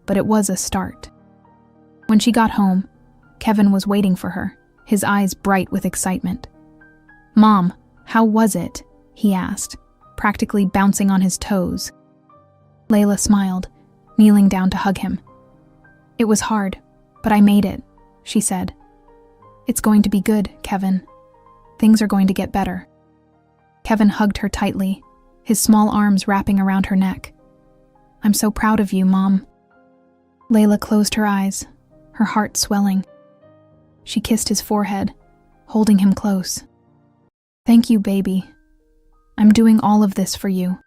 but it was a start. When she got home, Kevin was waiting for her, his eyes bright with excitement. "Mom, how was it?" he asked, practically bouncing on his toes. Layla smiled, kneeling down to hug him. "It was hard, but I made it," she said. "It's going to be good, Kevin. Things are going to get better." Kevin hugged her tightly, his small arms wrapping around her neck. "I'm so proud of you, Mom." Layla closed her eyes, her heart swelling. She kissed his forehead, holding him close. "Thank you, baby. I'm doing all of this for you."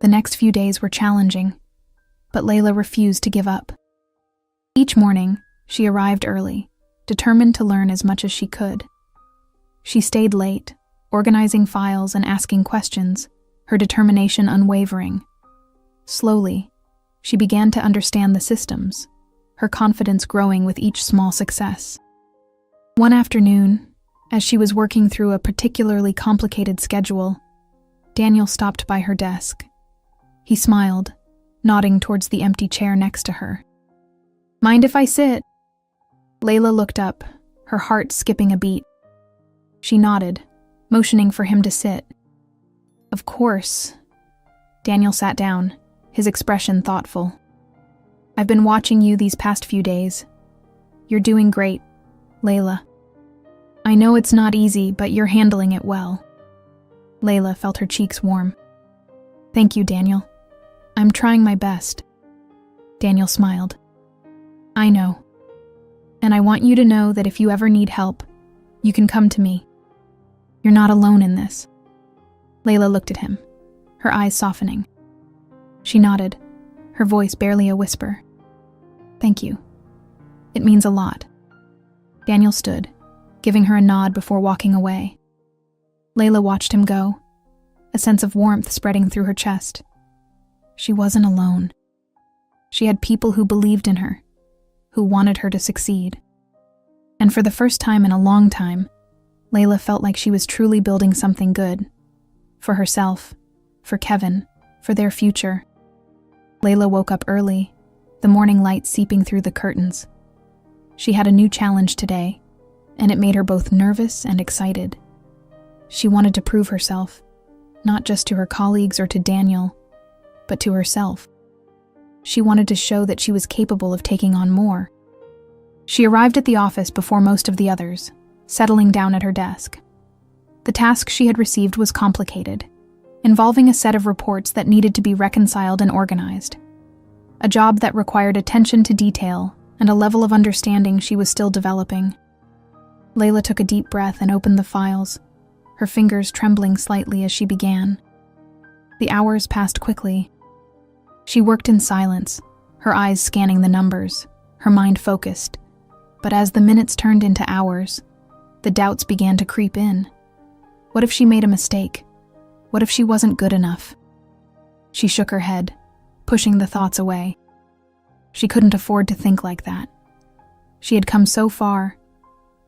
The next few days were challenging, but Layla refused to give up. Each morning, she arrived early, determined to learn as much as she could. She stayed late, organizing files and asking questions, her determination unwavering. Slowly, she began to understand the systems, her confidence growing with each small success. One afternoon, as she was working through a particularly complicated schedule, Daniel stopped by her desk. He smiled, nodding towards the empty chair next to her. Mind if I sit? Layla looked up, her heart skipping a beat. She nodded, motioning for him to sit. Of course. Daniel sat down, his expression thoughtful. I've been watching you these past few days. You're doing great, Layla. I know it's not easy, but you're handling it well. Layla felt her cheeks warm. Thank you, Daniel. I'm trying my best. Daniel smiled. I know. And I want you to know that if you ever need help, you can come to me. You're not alone in this. Layla looked at him, her eyes softening. She nodded, her voice barely a whisper. Thank you. It means a lot. Daniel stood, giving her a nod before walking away. Layla watched him go, a sense of warmth spreading through her chest. She wasn't alone. She had people who believed in her, who wanted her to succeed. And for the first time in a long time, Layla felt like she was truly building something good. For herself, for Kevin, for their future. Layla woke up early, the morning light seeping through the curtains. She had a new challenge today, and it made her both nervous and excited. She wanted to prove herself, not just to her colleagues or to Daniel, but to herself. She wanted to show that she was capable of taking on more. She arrived at the office before most of the others, settling down at her desk. The task she had received was complicated, involving a set of reports that needed to be reconciled and organized. A job that required attention to detail and a level of understanding she was still developing. Layla took a deep breath and opened the files, her fingers trembling slightly as she began. The hours passed quickly. She worked in silence, her eyes scanning the numbers, her mind focused. But as the minutes turned into hours, the doubts began to creep in. What if she made a mistake? What if she wasn't good enough? She shook her head, pushing the thoughts away. She couldn't afford to think like that. She had come so far,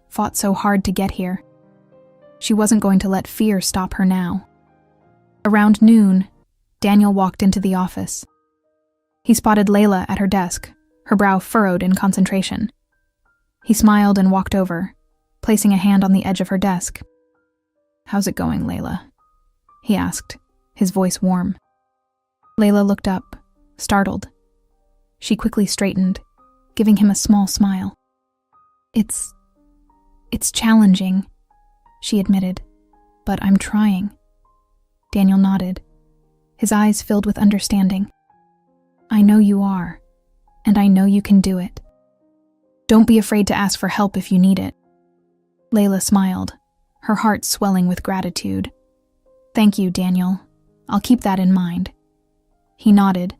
fought so hard to get here. She wasn't going to let fear stop her now. Around noon, Daniel walked into the office. He spotted Layla at her desk, her brow furrowed in concentration. He smiled and walked over, placing a hand on the edge of her desk. "How's it going, Layla?" he asked, his voice warm. Layla looked up, startled. She quickly straightened, giving him a small smile. It's challenging," she admitted, "but I'm trying." Daniel nodded, his eyes filled with understanding. "I know you are, and I know you can do it. Don't be afraid to ask for help if you need it." Layla smiled, her heart swelling with gratitude. "Thank you, Daniel. I'll keep that in mind." He nodded,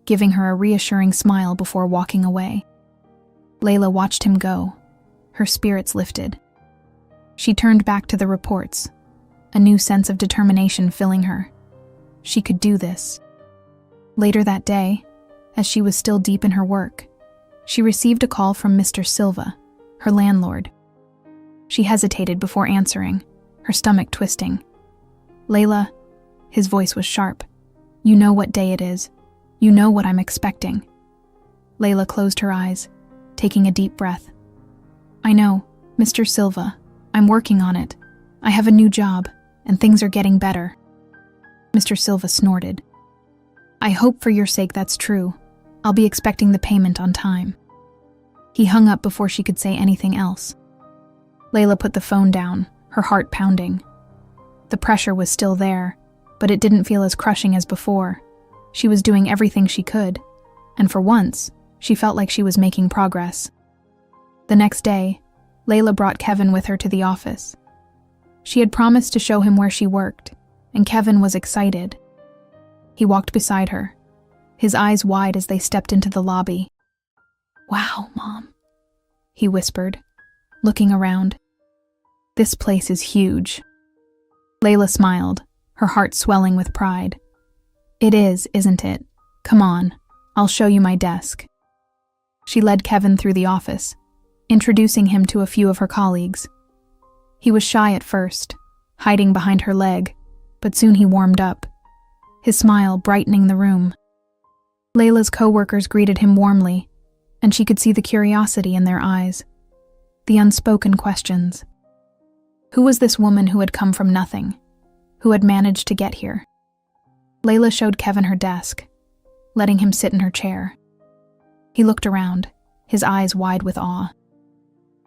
giving her a reassuring smile before walking away. Layla watched him go, her spirits lifted. She turned back to the reports, a new sense of determination filling her. She could do this. Later that day, as she was still deep in her work, she received a call from Mr. Silva, her landlord. She hesitated before answering, her stomach twisting. "Layla," his voice was sharp, "you know what day it is. You know what I'm expecting." Layla closed her eyes, taking a deep breath. "I know, Mr. Silva. I'm working on it. I have a new job, and things are getting better." Mr. Silva snorted. "I hope for your sake that's true. I'll be expecting the payment on time." He hung up before she could say anything else. Layla put the phone down, her heart pounding. The pressure was still there, but it didn't feel as crushing as before. She was doing everything she could, and for once, she felt like she was making progress. The next day, Layla brought Kevin with her to the office. She had promised to show him where she worked, and Kevin was excited. He walked beside her, his eyes wide as they stepped into the lobby. "Wow, Mom," he whispered, looking around. "This place is huge." Layla smiled, her heart swelling with pride. "It is, isn't it? Come on, I'll show you my desk." She led Kevin through the office, introducing him to a few of her colleagues. He was shy at first, hiding behind her leg, but soon he warmed up, his smile brightening the room. Layla's co-workers greeted him warmly, and she could see the curiosity in their eyes, the unspoken questions. Who was this woman who had come from nothing, who had managed to get here? Layla showed Kevin her desk, letting him sit in her chair. He looked around, his eyes wide with awe.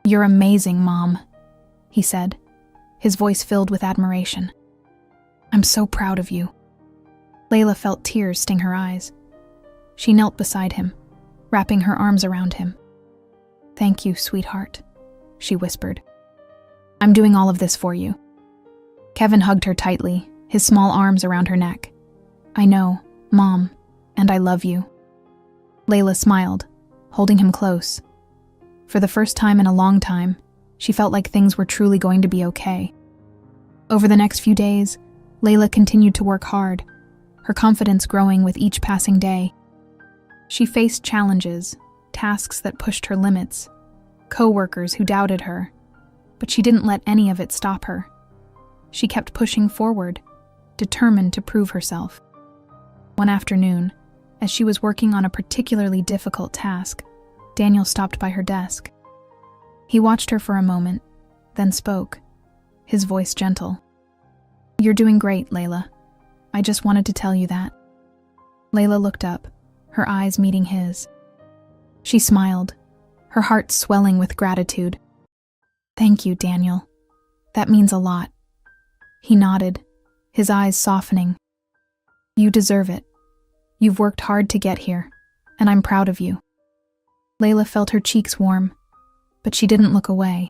"You're amazing, Mom," he said, his voice filled with admiration. "I'm so proud of you." Layla felt tears sting her eyes. She knelt beside him, wrapping her arms around him. "Thank you, sweetheart," she whispered. "I'm doing all of this for you." Kevin hugged her tightly, his small arms around her neck. "I know, Mom, and I love you." Layla smiled, holding him close. For the first time in a long time, she felt like things were truly going to be okay. Over the next few days, Layla continued to work hard, her confidence growing with each passing day. She faced challenges, tasks that pushed her limits, co-workers who doubted her, but she didn't let any of it stop her. She kept pushing forward, determined to prove herself. One afternoon, as she was working on a particularly difficult task, Daniel stopped by her desk. He watched her for a moment, then spoke, his voice gentle. "You're doing great, Layla. I just wanted to tell you that." Layla looked up, her eyes meeting his. She smiled, her heart swelling with gratitude. "Thank you, Daniel. That means a lot." He nodded, his eyes softening. "You deserve it. You've worked hard to get here, and I'm proud of you." Layla felt her cheeks warm, but she didn't look away.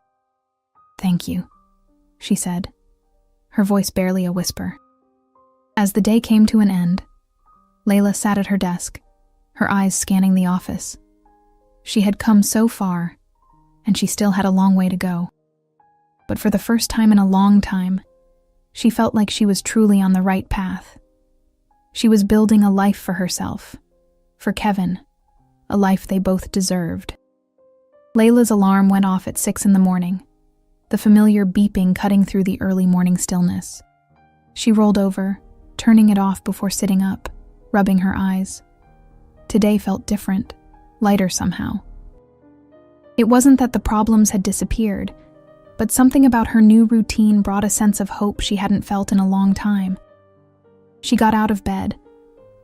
"Thank you," she said, her voice barely a whisper. As the day came to an end, Layla sat at her desk, her eyes scanning the office. She had come so far, and she still had a long way to go. But for the first time in a long time, she felt like she was truly on the right path. She was building a life for herself, for Kevin, a life they both deserved. Layla's alarm went off at 6 a.m, the familiar beeping cutting through the early morning stillness. She rolled over, turning it off before sitting up, rubbing her eyes. Today felt different, lighter somehow. It wasn't that the problems had disappeared, but something about her new routine brought a sense of hope she hadn't felt in a long time. She got out of bed,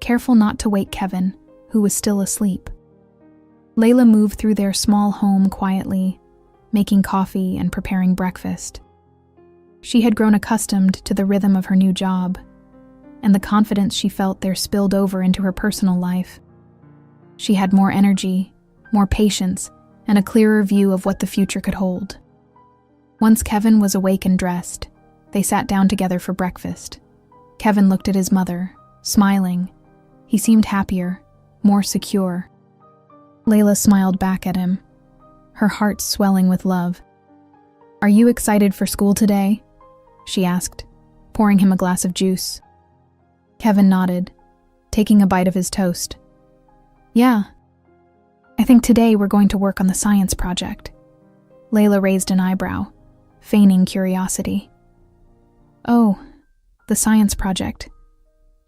careful not to wake Kevin, who was still asleep. Layla moved through their small home quietly, making coffee and preparing breakfast. She had grown accustomed to the rhythm of her new job, and the confidence she felt there spilled over into her personal life. She had more energy, more patience, and a clearer view of what the future could hold. Once Kevin was awake and dressed, they sat down together for breakfast. Kevin looked at his mother, smiling. He seemed happier, more secure. Layla smiled back at him, her heart swelling with love. "Are you excited for school today?" she asked, pouring him a glass of juice. Kevin nodded, taking a bite of his toast. "Yeah. I think today we're going to work on the science project." Layla raised an eyebrow, feigning curiosity. "Oh, the science project.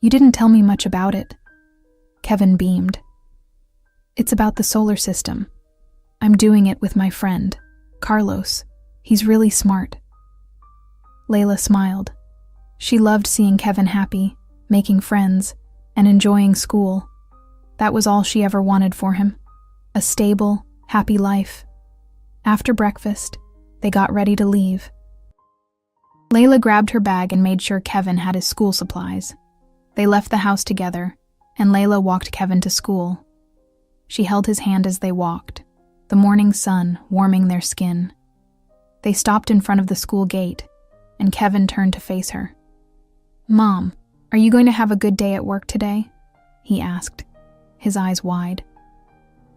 You didn't tell me much about it." Kevin beamed. "It's about the solar system. I'm doing it with my friend, Carlos. He's really smart." Layla smiled. She loved seeing Kevin happy, making friends, and enjoying school. That was all she ever wanted for him. A stable, happy life. After breakfast, they got ready to leave. Layla grabbed her bag and made sure Kevin had his school supplies. They left the house together, and Layla walked Kevin to school. She held his hand as they walked, the morning sun warming their skin. They stopped in front of the school gate, and Kevin turned to face her. "Mom, are you going to have a good day at work today?" he asked, his eyes wide.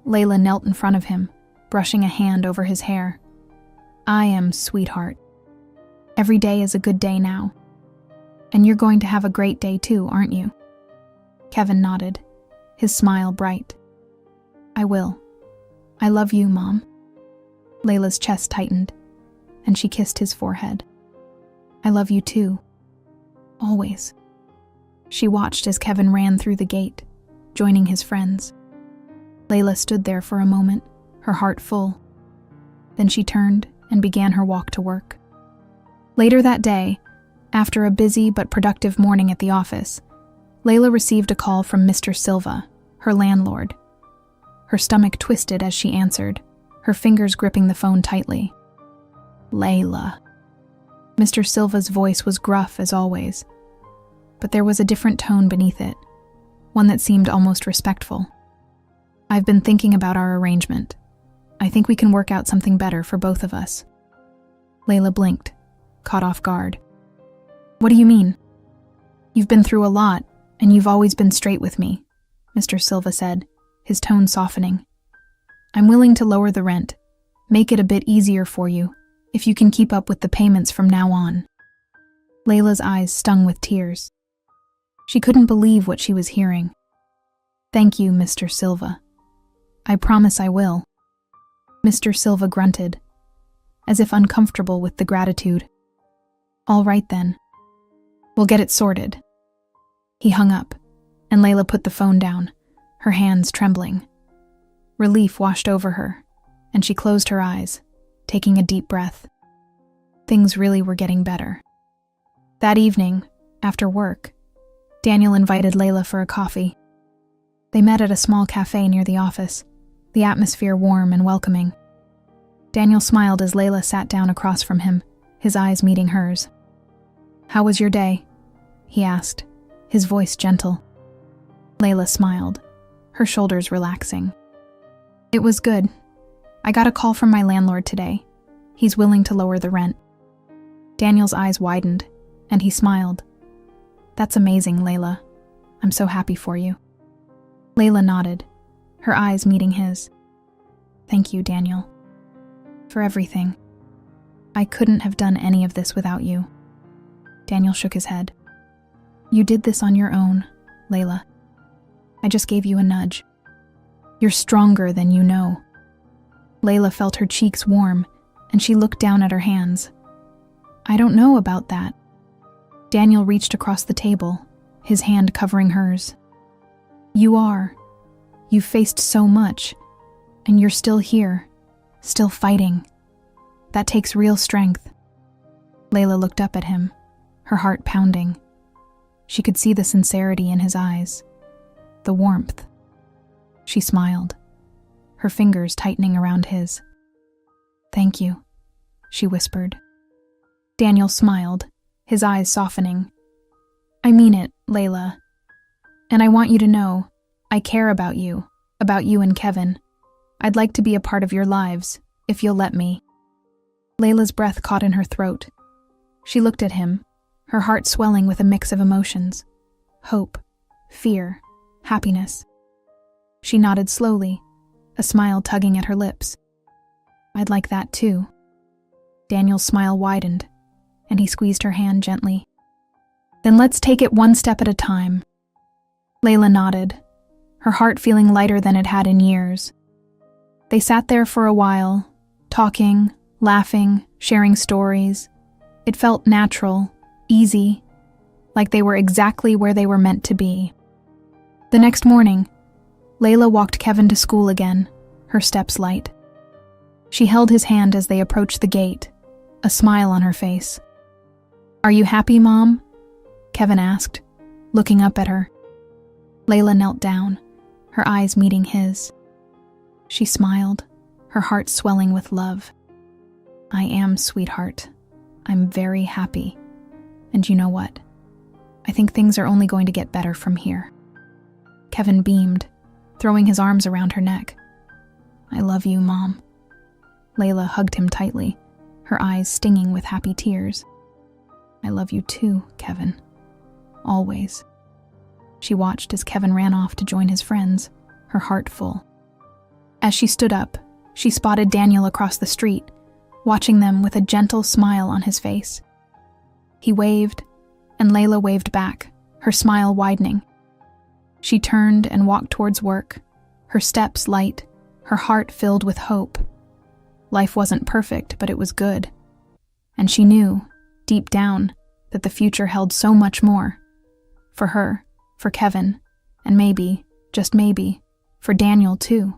Layla knelt in front of him, brushing a hand over his hair. "I am, sweetheart. Every day is a good day now. And you're going to have a great day too, aren't you?" Kevin nodded, his smile bright. "I will. I love you, Mom." Layla's chest tightened, and she kissed his forehead. "I love you too. Always." She watched as Kevin ran through the gate, joining his friends. Layla stood there for a moment, her heart full. Then she turned and began her walk to work. Later that day, after a busy but productive morning at the office, Layla received a call from Mr. Silva, her landlord. Her stomach twisted as she answered, her fingers gripping the phone tightly. Layla. Mr. Silva's voice was gruff as always, but there was a different tone beneath it, one that seemed almost respectful. I've been thinking about our arrangement. I think we can work out something better for both of us. Layla blinked, caught off guard. What do you mean? You've been through a lot, and you've always been straight with me, Mr. Silva said, his tone softening. I'm willing to lower the rent, make it a bit easier for you, if you can keep up with the payments from now on. Layla's eyes stung with tears. She couldn't believe what she was hearing. Thank you, Mr. Silva. I promise I will. Mr. Silva grunted, as if uncomfortable with the gratitude. All right then. We'll get it sorted. He hung up, and Layla put the phone down, her hands trembling. Relief washed over her, and she closed her eyes, taking a deep breath. Things really were getting better. That evening, after work, Daniel invited Layla for a coffee. They met at a small cafe near the office, the atmosphere warm and welcoming. Daniel smiled as Layla sat down across from him, his eyes meeting hers. How was your day? He asked, his voice gentle. Layla smiled, her shoulders relaxing. It was good. I got a call from my landlord today. He's willing to lower the rent. Daniel's eyes widened, and he smiled. That's amazing, Layla. I'm so happy for you. Layla nodded, her eyes meeting his. Thank you, Daniel. For everything. I couldn't have done any of this without you. Daniel shook his head. You did this on your own, Layla. I just gave you a nudge. You're stronger than you know. Layla felt her cheeks warm, and she looked down at her hands. I don't know about that. Daniel reached across the table, his hand covering hers. You are. You've faced so much, and you're still here, still fighting. That takes real strength. Layla looked up at him, her heart pounding. She could see the sincerity in his eyes, the warmth. She smiled, her fingers tightening around his. Thank you, she whispered. Daniel smiled, his eyes softening. I mean it, Layla. And I want you to know, I care about you and Kevin. I'd like to be a part of your lives, if you'll let me. Layla's breath caught in her throat. She looked at him, her heart swelling with a mix of emotions. Hope, fear, happiness. She nodded slowly, a smile tugging at her lips. I'd like that too. Daniel's smile widened, and he squeezed her hand gently. Then let's take it one step at a time. Layla nodded, her heart feeling lighter than it had in years. They sat there for a while, talking, laughing, sharing stories. It felt natural, easy, like they were exactly where they were meant to be. The next morning, Layla walked Kevin to school again, her steps light. She held his hand as they approached the gate, a smile on her face. Are you happy, Mom? Kevin asked, looking up at her. Layla knelt down, her eyes meeting his. She smiled, her heart swelling with love. I am, sweetheart. I'm very happy. And you know what? I think things are only going to get better from here. Kevin beamed, throwing his arms around her neck. I love you, Mom. Layla hugged him tightly, her eyes stinging with happy tears. I love you too, Kevin. Always. She watched as Kevin ran off to join his friends, her heart full. As she stood up, she spotted Daniel across the street, watching them with a gentle smile on his face. He waved, and Layla waved back, her smile widening. She turned and walked towards work, her steps light, her heart filled with hope. Life wasn't perfect, but it was good. And she knew, deep down, that the future held so much more. For her, for Kevin, and maybe, just maybe, For Daniel, too.